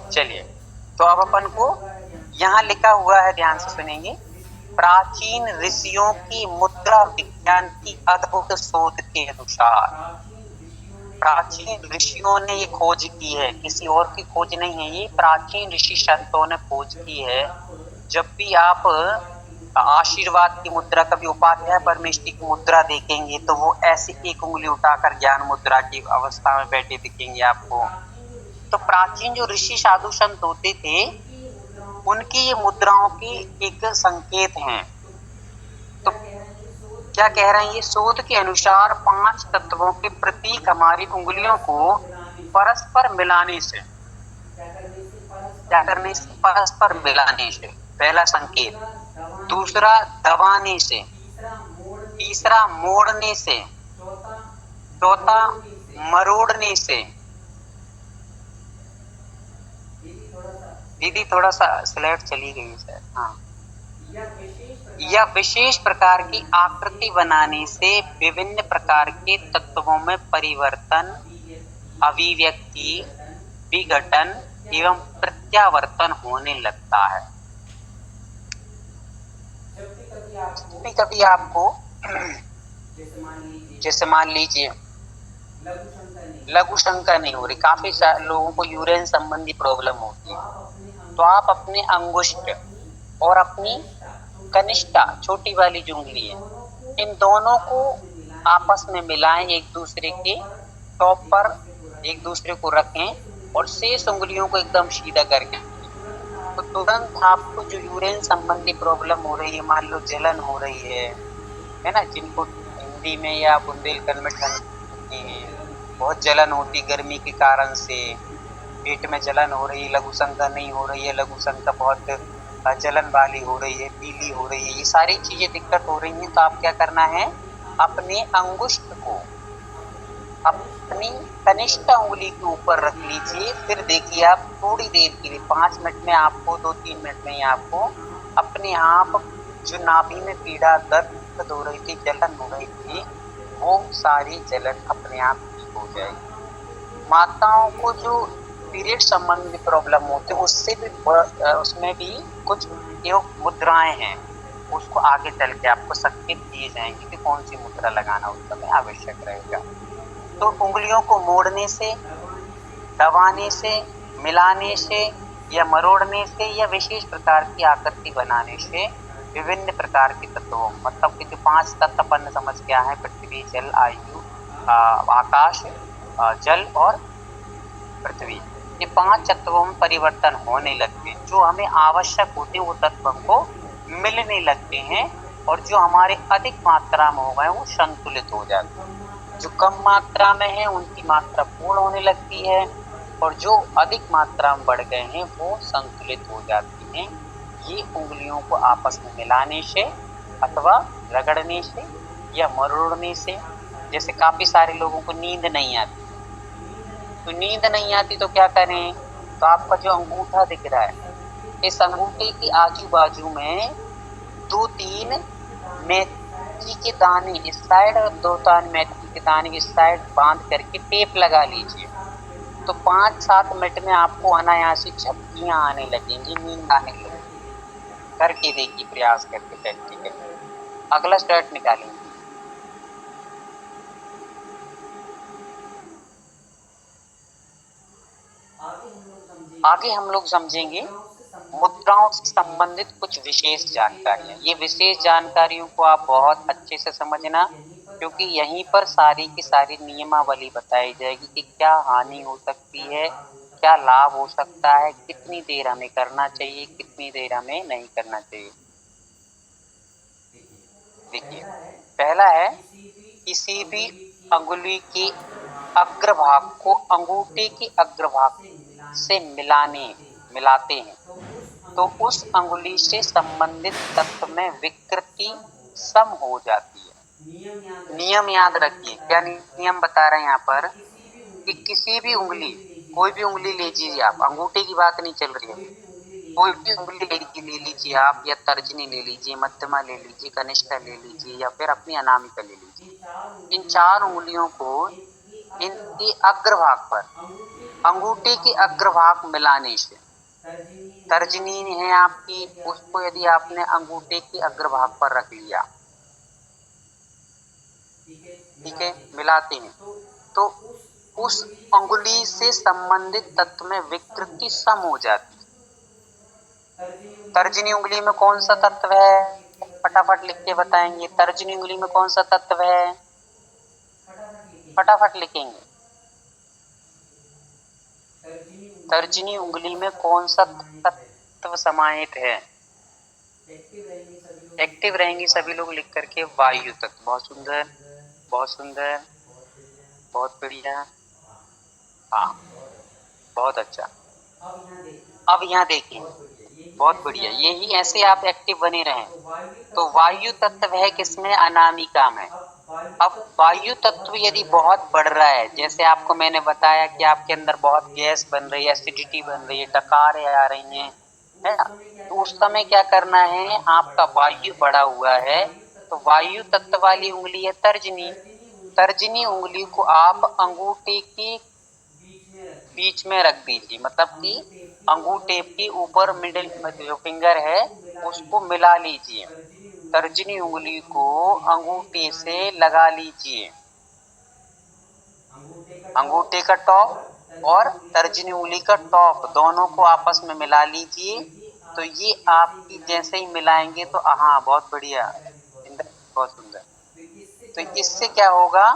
चलिए, तो अब अपन को यहाँ लिखा हुआ है, ध्यान से सुनेंगे। प्राचीन ऋषियों की मुद्रा विज्ञान की अद्भुत शोध के अनुसार, प्राचीन ऋषियों ने ये खोज की है, किसी और की खोज नहीं है, ये प्राचीन ऋषि संतों ने खोज की है। जब भी आप आशीर्वाद की मुद्रा, कभी उपाध्याय परमेष्टि की मुद्रा देखेंगे, तो वो ऐसी एक उंगली उठाकर ज्ञान मुद्रा की अवस्था में बैठे दिखेंगे आपको। तो प्राचीन जो ऋषि साधु संत होते थे, उनकी ये मुद्राओं की एक संकेत हैं। तो क्या कह रहे हैं ये? शोध के अनुसार 5 तत्वों के प्रतीक हमारी उंगलियों को परस्पर मिलाने से, क्या करने से? परस्पर मिलाने से, पहला संकेत। दूसरा दबाने से, तीसरा मोड़ने से, चौथा मरोड़ने से। दीदी थोड़ा सा स्लाइड चली गई सर। हाँ, यह विशेष प्रकार की आकृति बनाने से विभिन्न प्रकार के तत्वों में परिवर्तन, अभिव्यक्ति, विघटन एवं प्रत्यावर्तन होने लगता है। कभी आपको जैसे मान लीजिए लघु शंका नहीं हो रही, काफी लोगों को यूरिन संबंधी प्रॉब्लम होती है, तो आप अपने अंगुष्ठ और अपनी कनिष्ठा छोटी वाली जो उंगली है, इन दोनों को आपस में मिलाएं, एक दूसरे के टॉप पर एक दूसरे को रखें और शेष उंगलियों को एकदम सीधा करके, तो तुरंत आपको जो यूरिन संबंधी प्रॉब्लम हो रही है, मान लो जलन हो रही है ना, जिनको हिंदी में या बुंदेलखंड में ठंड होती है, बहुत जलन होती गर्मी के कारण से, पेट में जलन हो रही है, लघु शंका नहीं हो रही है, लघु शंका बहुत जलन वाली हो रही है, पीली हो रही है, ये सारी चीजें दिक्कत हो रही हैं, तो आप क्या करना है, अपने अंगुष्ठ को अपनी कनिष्ठ उंगली के ऊपर रख लीजिए। फिर देखिए आप थोड़ी देर के लिए 5 मिनट में आपको 2-3 मिनट में ही आपको अपने आप जो नाभि में पीड़ा दर्द हो रही थी, जलन हो रही थी, वो सारी जलन अपने आप ठीक हो जाएगी। माताओं को जो पीरियड संबंधी प्रॉब्लम होती है उससे भी उसमें भी कुछ योग मुद्राएं हैं, उसको आगे चल के आपको संकेत दिए जाएंगे कि कौन सी मुद्रा लगाना उस समय आवश्यक रहेगा। तो उंगलियों को मोड़ने से, दबाने से, मिलाने से या मरोड़ने से या विशेष प्रकार की आकृति बनाने से विभिन्न प्रकार के तत्वों, मतलब कि जो 5 तत्व अपन समझ के आए हैं, पृथ्वी, जल, आयु, आकाश, जल और पृथ्वी, ये 5 तत्वों में परिवर्तन होने लगते हैं। जो हमें आवश्यक होते हैं वो तत्व हमको मिलने लगते हैं और जो हमारे अधिक मात्रा में हो गए वो संतुलित हो जाते हैं। जो कम मात्रा में है उनकी मात्रा पूर्ण होने लगती है और जो अधिक मात्रा में बढ़ गए हैं वो संतुलित हो जाती हैं। ये उंगलियों को आपस में मिलाने से अथवा रगड़ने से या मरोड़ने से, जैसे काफी सारे लोगों को नींद नहीं आती, तो नींद नहीं आती तो क्या करें, तो आपका जो अंगूठा दिख रहा है, इस अंगूठे के आजू बाजू में 2-3 मेथी के दाने इस साइड और 2-3 मेथी के दाने इस साइड बांध करके टेप लगा लीजिए, तो 5-7 मिनट में आपको अनायासी झपकियां आने लगेंगी, नींद आने लगेगी। करके देखिए, प्रयास करके प्रैक्टिकली। अगला स्टार्ट निकालेंगे। आगे हम लोग समझेंगे मुद्राओं से संबंधित कुछ विशेष जानकारियां। ये विशेष जानकारियों को आप बहुत अच्छे से समझना, क्योंकि यहीं पर सारी की सारी नियमावली बताई जाएगी कि क्या हानि हो सकती है, क्या लाभ हो सकता है, कितनी देर हमें करना चाहिए, कितनी देर हमें नहीं करना चाहिए। देखिए, पहला है किसी भी अंगुली के अग्रभाग को अंगूठे के अग्रभाग से मिलाते हैं तो उस अंगुली से संबंधित तत्व में विकृति सम हो जाती है। नियम याद रखिए, क्या नियम बता रहे हैं यहाँ पर कि किसी भी उंगली, कोई भी उंगली ले लीजिए आप, अंगूठे की बात नहीं चल रही है, कोई भी उंगली ले लीजिए आप, या तर्जनी ले लीजिए, मध्यमा ले लीजिए, कनिष्ठा ले लीजिए या फिर अपनी अनामिका ले लीजिए। इन 4 उंगलियों को इनके अग्रभाग पर अंगूठे के अग्रभाग मिलाने से, तर्जनी है आपकी, उसको यदि आपने अंगूठे के अग्रभाग पर रख लिया, ठीक है, मिलाते हैं तो उस अंगुली से संबंधित तत्व में विकृति सम हो जाती है। तर्जनी उंगली में कौन सा तत्व है, फटाफट लिख के बताएंगे। तर्जनी उंगली में कौन सा तत्व है, फटाफट लिखेंगे। तर्जनी उंगली में कौन सा तत्व समाहित है, एक्टिव रहेंगी सभी लोग लिख करके, वायु तत्व। बहुत सुंदर, बहुत सुंदर, बहुत बढ़िया, हाँ, बहुत अच्छा। अब यहाँ देखिए, बहुत बढ़िया, यही ऐसे आप एक्टिव बने रहें। तो वायु तत्व है किसमें, अनामिका में। अब वायु तत्व यदि बहुत बढ़ रहा है, जैसे आपको मैंने बताया कि आपके अंदर बहुत गैस बन रही है, एसिडिटी बन रही है, डकारें आ रही हैं, है ना, तो उस समय क्या करना है, आपका वायु बढ़ा हुआ है, तो वायु तत्व वाली उंगली है तर्जनी। तर्जनी उंगली को आप अंगूठे के बीच में रख दीजिए, मतलब कि अंगूठे के ऊपर मिडिल में जो फिंगर है उसको मिला लीजिए, तर्जनी उंगली को अंगूठे से लगा लीजिए, अंगूठे का टॉप और तर्जनी उंगली का टॉप दोनों को आपस में मिला लीजिए तो ये आपकी जैसे ही मिलाएंगे तो हाँ बहुत बढ़िया, बहुत सुंदर। तो इससे क्या होगा,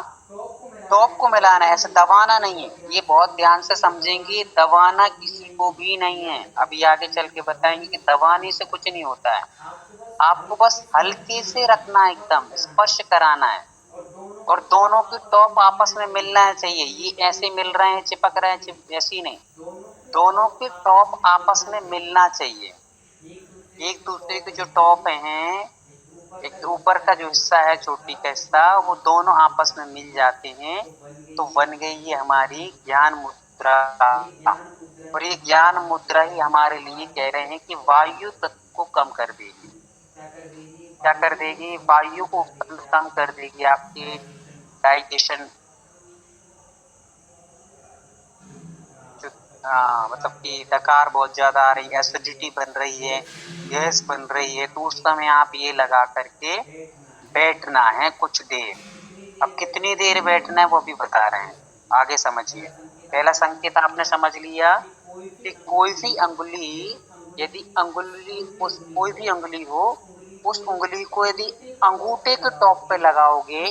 टॉप को मिलाना है, ऐसे दबाना नहीं है। ये बहुत ध्यान से समझेंगे, दबाना किसी को भी नहीं है। अभी आगे चल के बताएंगे कि दबाने से कुछ नहीं होता है। आपको बस हल्के से रखना है, एकदम स्पर्श कराना है, और दोनों की टॉप आपस में मिलना चाहिए। ये ऐसे मिल रहे हैं, चिपक रहे हैं, ऐसी नहीं, दोनों की टॉप आपस में मिलना चाहिए। एक दूसरे के जो टॉप हैं, एक ऊपर का जो हिस्सा है, चोटी का हिस्सा, वो दोनों आपस में मिल जाते हैं तो बन गई ये हमारी ज्ञान मुद्रा। और ये ज्ञान मुद्रा ही हमारे लिए कह रहे हैं कि वायु तत्व को कम कर देगी। क्या कर देगी? वायु को कम कर देगी, आपके डाइजेशन, हाँ मतलब कि डकार बहुत ज्यादा आ रही है, एसिडिटी बन रही है, गैस बन रही है, तो उस समय आप ये लगा करके बैठना है कुछ देर। अब कितनी देर बैठना है वो भी बता रहे हैं, आगे समझिए। पहला संकेत आपने समझ लिया कि कोई भी अंगुली, यदि अंगुली उस कोई भी अंगुली हो, उस उंगली को यदि अंगूठे के टॉप पे लगाओगे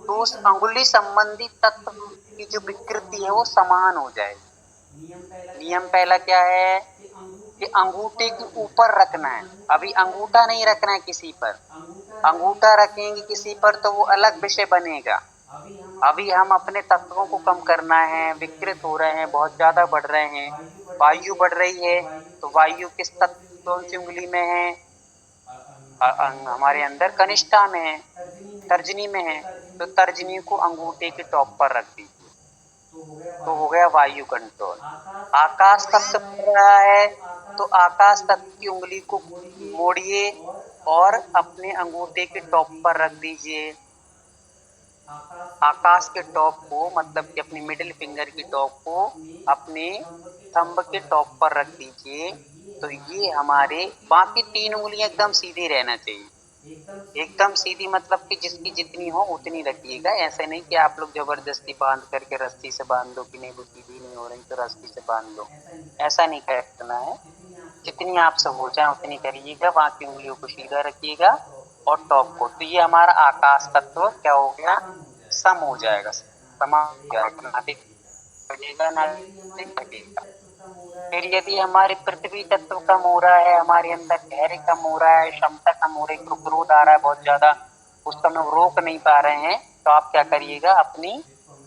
तो उस अंगुली संबंधी तत्व की जो विकृति है वो समान हो जाएगी। नियम पहला क्या है कि अंगूठे के ऊपर रखना है। अभी अंगूठा नहीं रखना है किसी पर, अंगूठा रखेंगे किसी पर तो वो अलग विषय बनेगा। अभी हम अपने तत्वों को कम करना है, विकृत हो रहे हैं, बहुत ज्यादा बढ़ रहे हैं, वायु बढ़ रही है, तो वायु किस तत्व, कौन सी उंगली में है? हमारे अंदर कनिष्ठा में है, तर्जनी में है, तो तर्जनी को अंगूठे के टॉप पर रख दीजिए, तो हो गया वायु कंट्रोल। आकाश तत्व बढ़ रहा है तो आकाश तत्व की उंगली को मोड़िए और अपने अंगूठे के टॉप पर रख दीजिए। आकाश के टॉप को, मतलब कि अपनी मिडिल फिंगर की टॉप को अपने थंब के टॉप पर रख दीजिए। तो ये हमारे बाकी तीन उंगलियां एकदम सीधी रहना चाहिए, एकदम सीधी, मतलब कि जिसकी जितनी हो उतनी रखिएगा। ऐसे नहीं कि आप लोग जबरदस्ती बांध करके रस्सी से बांध लो कि नहीं वो सीधी नहीं हो रही तो रस्सी से बांध लो, ऐसा नहीं करना है। जितनी आपसे हो जाए उतनी करिएगा, बाकी उंगलियों को सीधा रखिएगा और टॉप को। तो ये हमारा आकाश तत्व क्या हो गया, सम हो जाएगा, समान हो जाएगा, ना लगेगा। फिर यदि हमारी पृथ्वी तत्व कम हो रहा है, हमारे अंदर धैर्य कम हो रहा है, क्षमता कम हो रही है, क्रोध आ रहा है बहुत ज्यादा, उस समय हम रोक नहीं पा रहे हैं, तो आप क्या करिएगा, अपनी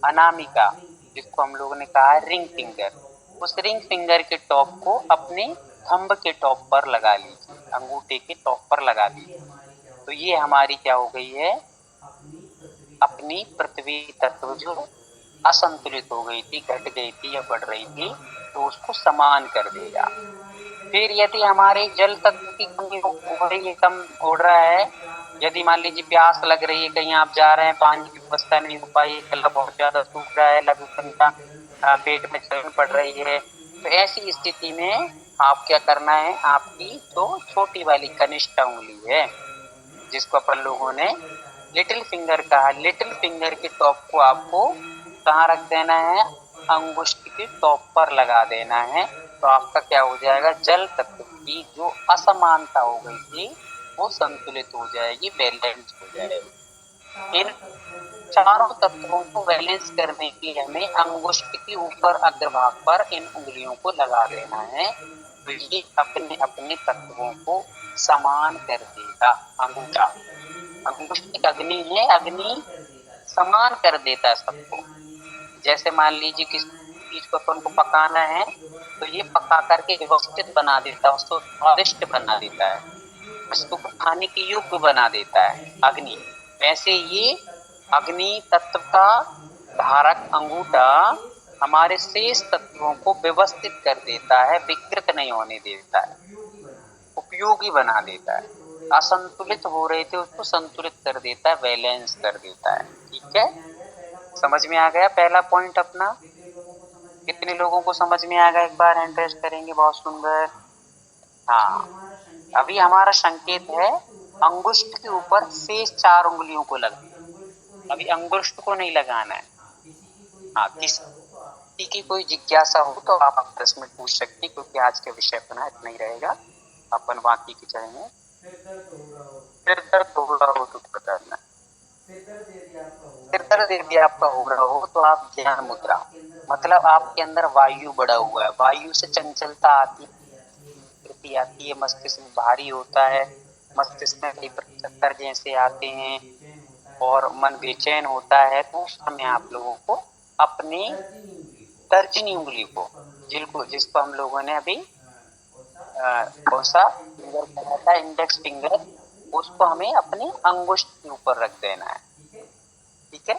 अनामिका, जिसको हम लोगों ने कहा है रिंग फिंगर, उस रिंग फिंगर के टॉप को अपने थंब के टॉप पर लगा लीजिए, अंगूठे के टॉप पर लगा लीजिए। तो ये हमारी क्या हो गई है, अपनी पृथ्वी तत्व जो असंतुलित हो गई थी, घट गई थी या बढ़ रही थी, तो उसको समान कर देगा। फिर यदि हमारे जल तत्व की कमी हो रही है, कम हो रहा है, यदि मान लीजिए प्यास लग रही है, कहीं आप जा रहे हैं, पानी की व्यवस्था नहीं हो पाई, गला बहुत ज्यादा सूख रहा है, लघुपन पेट में जलन पड़ रही है, तो ऐसी स्थिति में आप क्या करना है, आपकी जो छोटी वाली कनिष्ठ उंगली है, जिसको अपन लोगों ने लिटिल फिंगर कहा, लिटिल फिंगर के टॉप को आपको कहाँ रख देना है, अंगुष्ठ के टॉप पर लगा देना है। तो आपका क्या हो जाएगा, जल तत्व की जो असमानता हो गई थी वो संतुलित हो जाएगी, बैलेंस हो जाएगी। इन चारों तत्वों को बैलेंस करने के लिए हमें अंगुष्ठ के ऊपर अग्रभाग पर इन उंगलियों को लगा देना है, तो ये अपने अपने तत्वों को समान कर देगा। अंगूठा, अंगुष्ठ एक अग्नि है, अग्नि समान कर देता है सबको। जैसे मान लीजिए किस चीज को अपन को पकाना है तो ये पका करके व्यवस्थित बना देता है, उसको स्वादिष्ट बना देता है, उसको खाने के योग्य बना देता है अग्नि। वैसे ये अग्नि तत्व का धारक अंगूठा हमारे शेष तत्वों को व्यवस्थित कर देता है, विकृत नहीं होने देता है, उपयोगी बना देता है। असंतुलित हो रहे थे उसको संतुलित कर देता है, बैलेंस कर देता है। ठीक है, समझ में आ गया पहला पॉइंट अपना? कितने लोगों को समझ में आ गया, एक बार हैंड रेस करेंगे, बहुत सुंदर। हाँ, अभी हमारा संकेत है अंगुष्ठ के ऊपर शेष चार उंगलियों को लगा, अभी अंगुष्ठ को नहीं लगाना है। हाँ, किसी की कोई जिज्ञासा हो तो आप 10 मिनट पूछ सकते हैं, क्योंकि आज के विषय अपना इतना ही रहेगा। अपन बाकी की चलेंगे। सिर दर्द हो रहा हो तो क्या करना? सिर दर्द यदि आपका हो रहा हो तो आप ध्यान मुद्रा, मतलब आपके अंदर वायु बढ़ा हुआ है, वायु से चंचलता आती आती है, मस्तिष्क भारी होता है, मस्तिष्क में कई चक्कर जैसे आते हैं और मन बेचैन होता है, तो उस समय आप लोगों को अपनी तर्जनी उंगली को, जिसको हम लोगों ने अभी कौन सा फिंगर पढ़ा था, इंडेक्स फिंगर, उसको हमें अपने अंगुष्ठ के ऊपर रख देना है। ठीक है,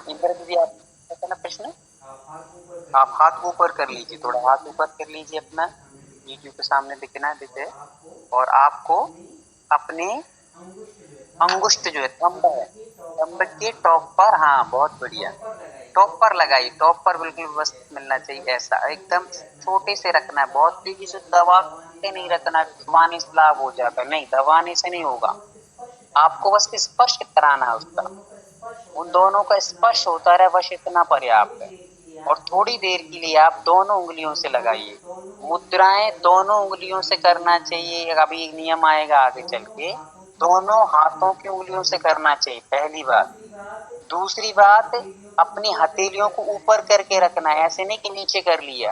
इंद्र दीदी आप ना प्रश्न, आप हाथ ऊपर कर लीजिए, थोड़ा हाथ ऊपर कर लीजिए, अपना वीडियो के सामने दिखना दिखे, और आपको अपने अंगुष्ठ जो है, थंब है, थंब के टॉप पर, हाँ बहुत बढ़िया, टॉप पर लगाइए, टॉप पर बिल्कुल बस मिलना चाहिए, ऐसा एकदम छोटे से रखना है, बहुत तेजी से दबा के नहीं रखना, दबाने से लाभ हो जाता है, नहीं दबाने से नहीं होगा, आपको बस स्पर्श कराना है उसका, उन दोनों का स्पर्श होता रहे, बस इतना पर्याप्त है। और थोड़ी देर के लिए आप दोनों उंगलियों से लगाइए, मुद्राएं दोनों उंगलियों से करना चाहिए, अभी एक नियम आएगा आगे चल के, दोनों हाथों की उंगलियों से करना चाहिए, पहली बात। दूसरी बात, अपनी हथेलियों को ऊपर करके रखना है, ऐसे नहीं कि नीचे कर लिया,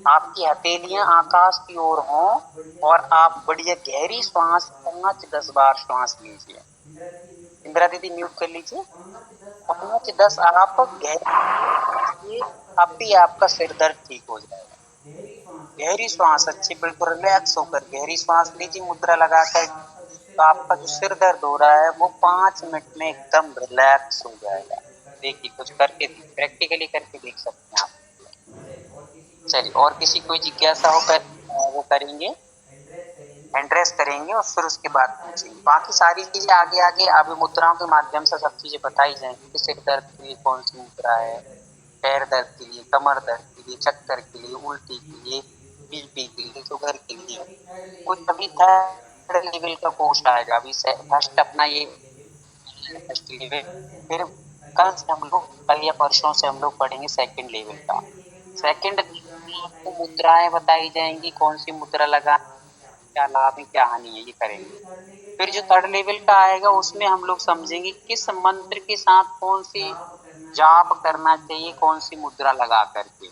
आपकी हथेलियां आकाश की ओर हों, और आप बढ़िया गहरी श्वास 5-10 बार श्वास लीजिए। इंदिरा दीदी म्यूट कर लीजिए, 5-10 आप गहरी, अब भी आपका सिर दर्द ठीक हो जाएगा। गहरी श्वास अच्छी, बिल्कुल रिलैक्स होकर गहरी श्वास लीजिए, मुद्रा लगाकर, तो आपका जो सिर दर्द हो रहा है वो 5 मिनट में एकदम रिलैक्स हो जाएगा। देखिए कुछ करके प्रैक्टिकली करके देख सकते हैं आप। चलिए, और किसी कोई जिज्ञासा हो कर वो करेंगे, एड्रेस करेंगे, और फिर उसके बाद पूछेंगे, बाकी सारी चीजें आगे आगे अभी मुद्राओं के माध्यम से सब चीजें बताई जाएंगी कि सिर दर्द के लिए कौन सी मुद्रा है, पैर दर्द के लिए, कमर दर्द के लिए, चक्कर के लिए, उल्टी के लिए, बीपी के लिए, शुगर के लिए। कुछ अभी थर्ड लेवल का कोर्स आएगा, अभी फर्स्ट अपना ये फर्स्ट लेवल, फिर कल से हम लोग, कल या परसों से हम लोग पढ़ेंगे सेकंड लेवल का। सेकंड आपको मुद्राएं बताई जाएंगी, कौन सी मुद्रा लगा, क्या लाभ है क्या हानि है, ये करेंगे। फिर जो थर्ड लेवल का आएगा उसमें हम लोग समझेंगे किस मंत्र के साथ कौन सी जाप करना चाहिए, कौन सी मुद्रा लगा करके,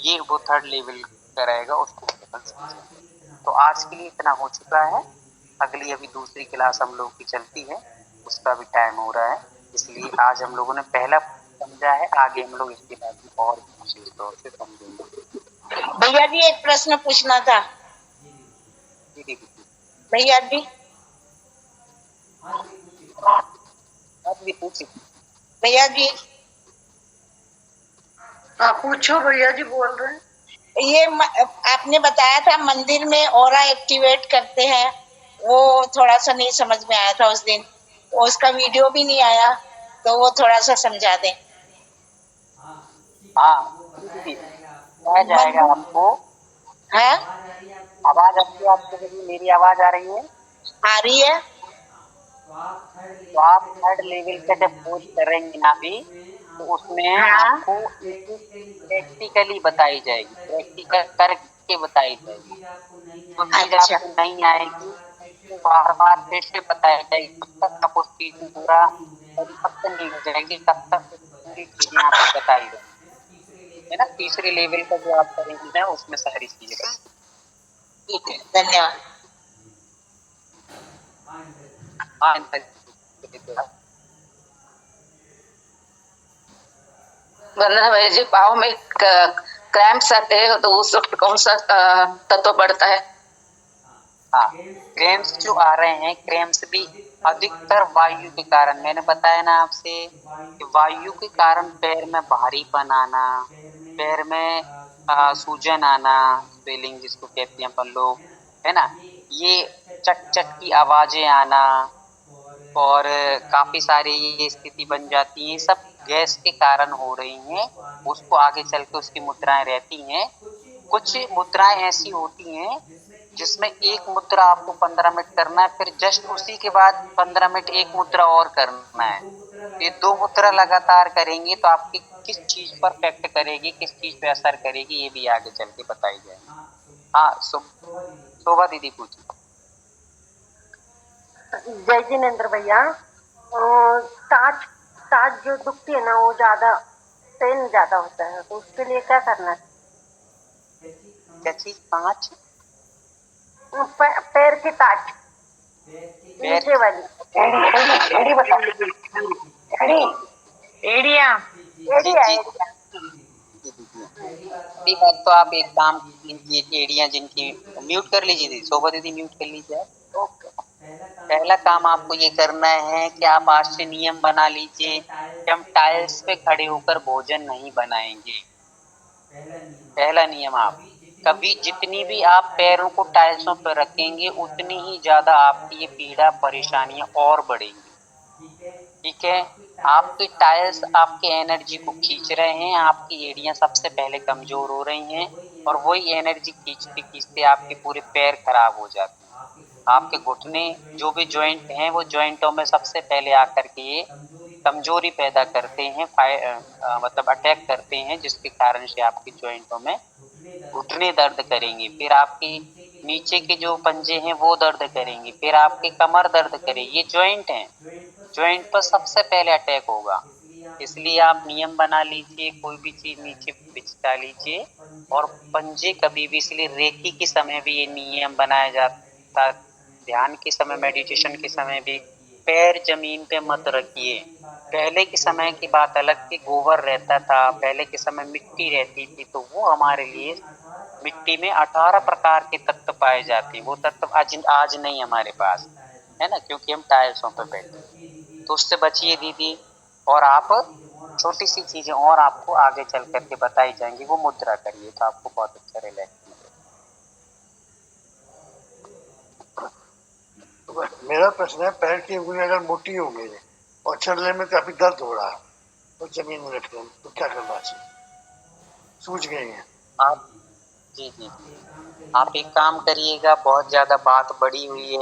ये वो थर्ड लेवल का रहेगा, उसको अपन समझेंगे। तो आज के लिए इतना हो चुका है, अगली अभी दूसरी क्लास हम लोग की चलती है, उसका भी टाइम हो रहा है, इसलिए आज हम लोगों ने पहला समझा है, आगे हम लोग इसके बाद में और विशेष तौर से समझेंगे। भैया जी एक प्रश्न पूछना था। भैया जी भैया जी हाँ पूछो, भैया जी बोल रहे हैं। ये आपने बताया था मंदिर में ऑरा एक्टिवेट करते हैं, वो थोड़ा सा नहीं समझ में आया था उस दिन, तो उसका वीडियो भी नहीं आया, तो वो थोड़ा सा समझा दें। हाँ आ जाएगा आपको। है आवाज आती है आपको? मेरी आवाज आ रही है? आ रही है। तो आप थर्ड लेवल का जब कोर्स करेंगे ना अभी, तो उसमें हाँ आपको प्रैक्टिकली बताई जाएगी, प्रैक्टिकल करके बताई जाएगी, जो चीज अच्छा आपको नहीं आएगी तो बार बार फिर से बताई जाएगी, तब तक आप उस चीज में पूरा परिपक्व नहीं हो जाएंगे, तब तक पूरी चीजें आपको बताई जाएंगी, है ना। तीसरे लेवल का जो आप करेंगे ना उसमें सारी चीजें, ठीक है। धन्यवाद। हाँ वरना भैया जी पाँव में क्रैम्प्स आते हैं, तो उस वक्त कौन सा तत्व पड़ता है? हाँ, क्रैम्प्स जो आ रहे हैं, क्रैम्प्स भी अधिकतर वायु के कारण, मैंने बताया ना आपसे कि वायु के कारण पैर में भारीपन आना, पैर में सूजन आना, स्वेलिंग जिसको कहते हैं अपन लोग, है ना, ये चट चट की आवाजें आना, और काफी सारी ये स्थिति बन जाती है, सब गैस के कारण हो रही हैं। उसको आगे चल के उसकी मुद्राएं रहती हैं, कुछ मुद्राएं ऐसी होती हैं जिसमें एक मुद्रा आपको 15 मिनट करना है, फिर जस्ट उसी के बाद 15 मिनट एक मुद्रा और करना है। ये 2 मुद्रा लगातार करेंगे तो आपकी किस चीज पर इफेक्ट करेगी, किस चीज पे असर करेगी, ये भी आगे चल के बताई जाएगी। हाँ, शोभा दीदी पूछिए। जय जिनेंद्र भैया, ताज ताज जो दुखती है ना, वो ज्यादा पेन ज्यादा होता है, तो उसके लिए क्या करना है? क्या चीज? 5 पैर की ताज, पैर नीचे वाली एड़ी बता, एड़िया जी एड़िया जी एड़िया। ठीक है, तो आप एक काम कीजिए, एड़ियां जिनकी म्यूट कर लीजिए दीदी, शोभा दीदी म्यूट कर लीजिए। ओके। पहला काम आपको ये करना है कि आप आज से नियम बना लीजिए कि हम टाइल्स पे खड़े होकर भोजन नहीं बनाएंगे। पहला नियम, आप कभी जितनी भी आप पैरों को टाइल्सों पर रखेंगे उतनी ही ज्यादा आपकी ये पीड़ा परेशानियां और बढ़ेंगी। ठीक है, आपके टाइल्स आपके एनर्जी को खींच रहे हैं, आपकी एड़ियां सबसे पहले कमजोर हो रही हैं और वही एनर्जी खींचते खींचते आपके पूरे पैर खराब हो जाते हैं। आपके घुटने जो भी जॉइंट हैं वो जॉइंटों में सबसे पहले आकर के ये कमजोरी पैदा करते हैं, मतलब अटैक करते हैं, जिसके कारण से आपकी जॉइंटों में घुटने दर्द करेंगे, फिर आपकी नीचे के जो पंजे हैं वो दर्द करेंगे, फिर आपकी कमर दर्द करेगी। ये जॉइंट हैं, जॉइंट पर सबसे पहले अटैक होगा। इसलिए आप नियम बना लीजिए, कोई भी चीज नीचे बिछा लीजिए और पंजे कभी भी, इसलिए रेकी के समय भी ये नियम बनाया जाता है, ध्यान के समय, मेडिटेशन के समय भी पैर जमीन पे मत रखिए। पहले के समय की बात अलग थी, गोबर रहता था, पहले के समय मिट्टी रहती थी, तो वो हमारे लिए, मिट्टी में 18 प्रकार के तत्व पाए जाते हैं, वो तत्व आज नहीं हमारे पास है ना, क्योंकि हम टाइल्सों पर बैठे। तो उससे बचिए दीदी। और आप छोटी सी चीजें और आपको आगे चल करके बताई जाएंगी, वो मुद्रा करिए तो आपको बहुत अच्छा रिलैक्स मिलेगा। मेरा प्रश्न है, पैर की उंगली अगर मोटी हो गई है और चलने में काफी दर्द हो रहा है तो जमीन में रखने में, तो क्या करना चाहिए? सूझ गई है। आप जी जी आप एक काम करिएगा, बहुत ज्यादा बात बढ़ी हुई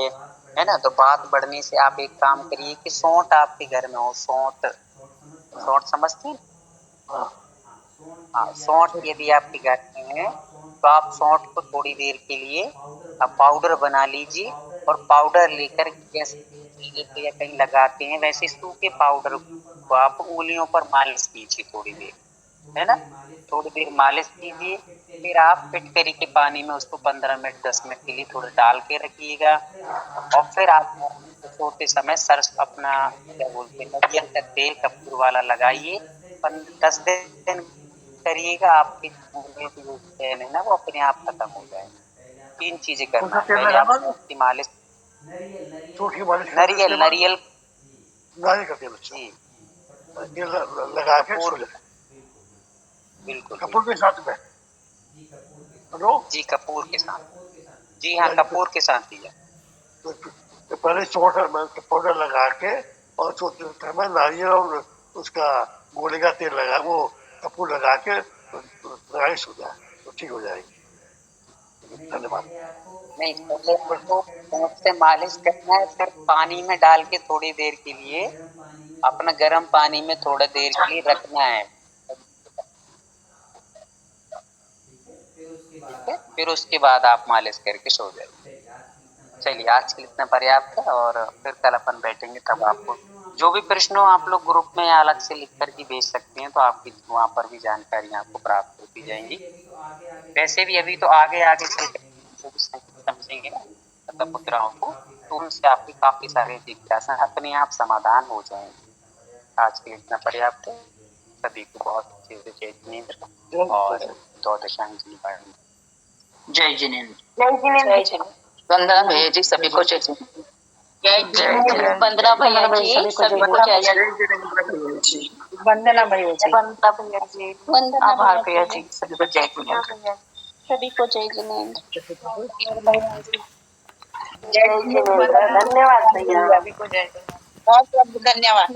है ना, तो बात बढ़ने से आप एक काम करिए कि सौंठ आपके घर में हो, सौंठ, सौंठ समझते हैं? हाँ, हाँ, सौंठ यदि आपके घर में है तो आप सौंठ को थोड़ी देर के लिए आप पाउडर बना लीजिए, और पाउडर लेकर जैसे चीजों पे या कहीं लगाते हैं वैसे सूखे पाउडर को आप उंगलियों पर मालिश कीजिए थोड़ी देर, है ना, थोड़ी देर मालिश कीजिए। फिर आप फिटकरी के पानी में उसको 15 मिनट 10 मिनट के लिए थोड़ा डाल के रखिएगा, और फिर आप सोते समय सरस अपना क्या बोलते हैं, नारियल का तेल कपूर वाला लगाइए, 10 दिन करिएगा, आपकी उंगलियों की जो पेन है ना वो अपने आप खत्म हो जाएगी। 3 चीजें कौन करना सा है, तेल पहले आप लगाना है? सौंठ की मालिश, सूखी मालिश करके उसके नारियल बाद नारियल नारी का तेल, अच्छा जी, ये लगा के कपूर, सो जाए बिल्कुल कपूर बिल्कुल के साथ में। हेलो, जी, कपूर के साथ, जी हाँ, कपूर के साथ ही है। तो पहले सौंठ पाउडर लगा के और सोते समय नारियल और उसका गोले का तेल लगा, वो कपूर लगा के लगाए सो जाए तो ठीक हो जाएगी। धन्यवाद। नहीं, पहले आपको सौंठ से मालिश करना है, फिर पानी में डाल के थोड़ी देर के लिए, अपना गर्म पानी में थोड़ा देर के लिए रखना है, ठीक है, फिर उसके बाद आप मालिश करके सो जाइए। चलिए, आज के लिए इतना पर्याप्त है, और फिर कल अपन बैठेंगे, तब आपको जो भी प्रश्न हो आप लोग ग्रुप में या अलग से लिख कर के भेज सकते हैं, तो आपकी वहाँ पर भी जानकारी आपको प्राप्त होती जाएंगी। वैसे भी अभी तो आगे आगे चल कर जो भी समझेंगे ना, मतलब मुद्राओं को, तो उनसे आपकी काफी सारी जिज्ञासा अपने आप समाधान हो जाएंगे। आज के लिए इतना पर्याप्त है। सभी को बहुत अच्छे से जय जिनेंद्र और द्वादशांजलि पाठ। जय जिनेंद्र। जय जिनेंद्र। वंदना भैया जी, सभी को जय जिनेंद्र। जय जिनेंद्र। वंदना भैया जी, सभी को जय जी। वंदना भैया जी। वंदना भैया जी, वंदना आभार भैया जी, सभी को जय जिनेंद्र। सभी को जय जिनेंद्र। जय जिनेंद्र। धन्यवाद भैया। बहुत बहुत धन्यवाद।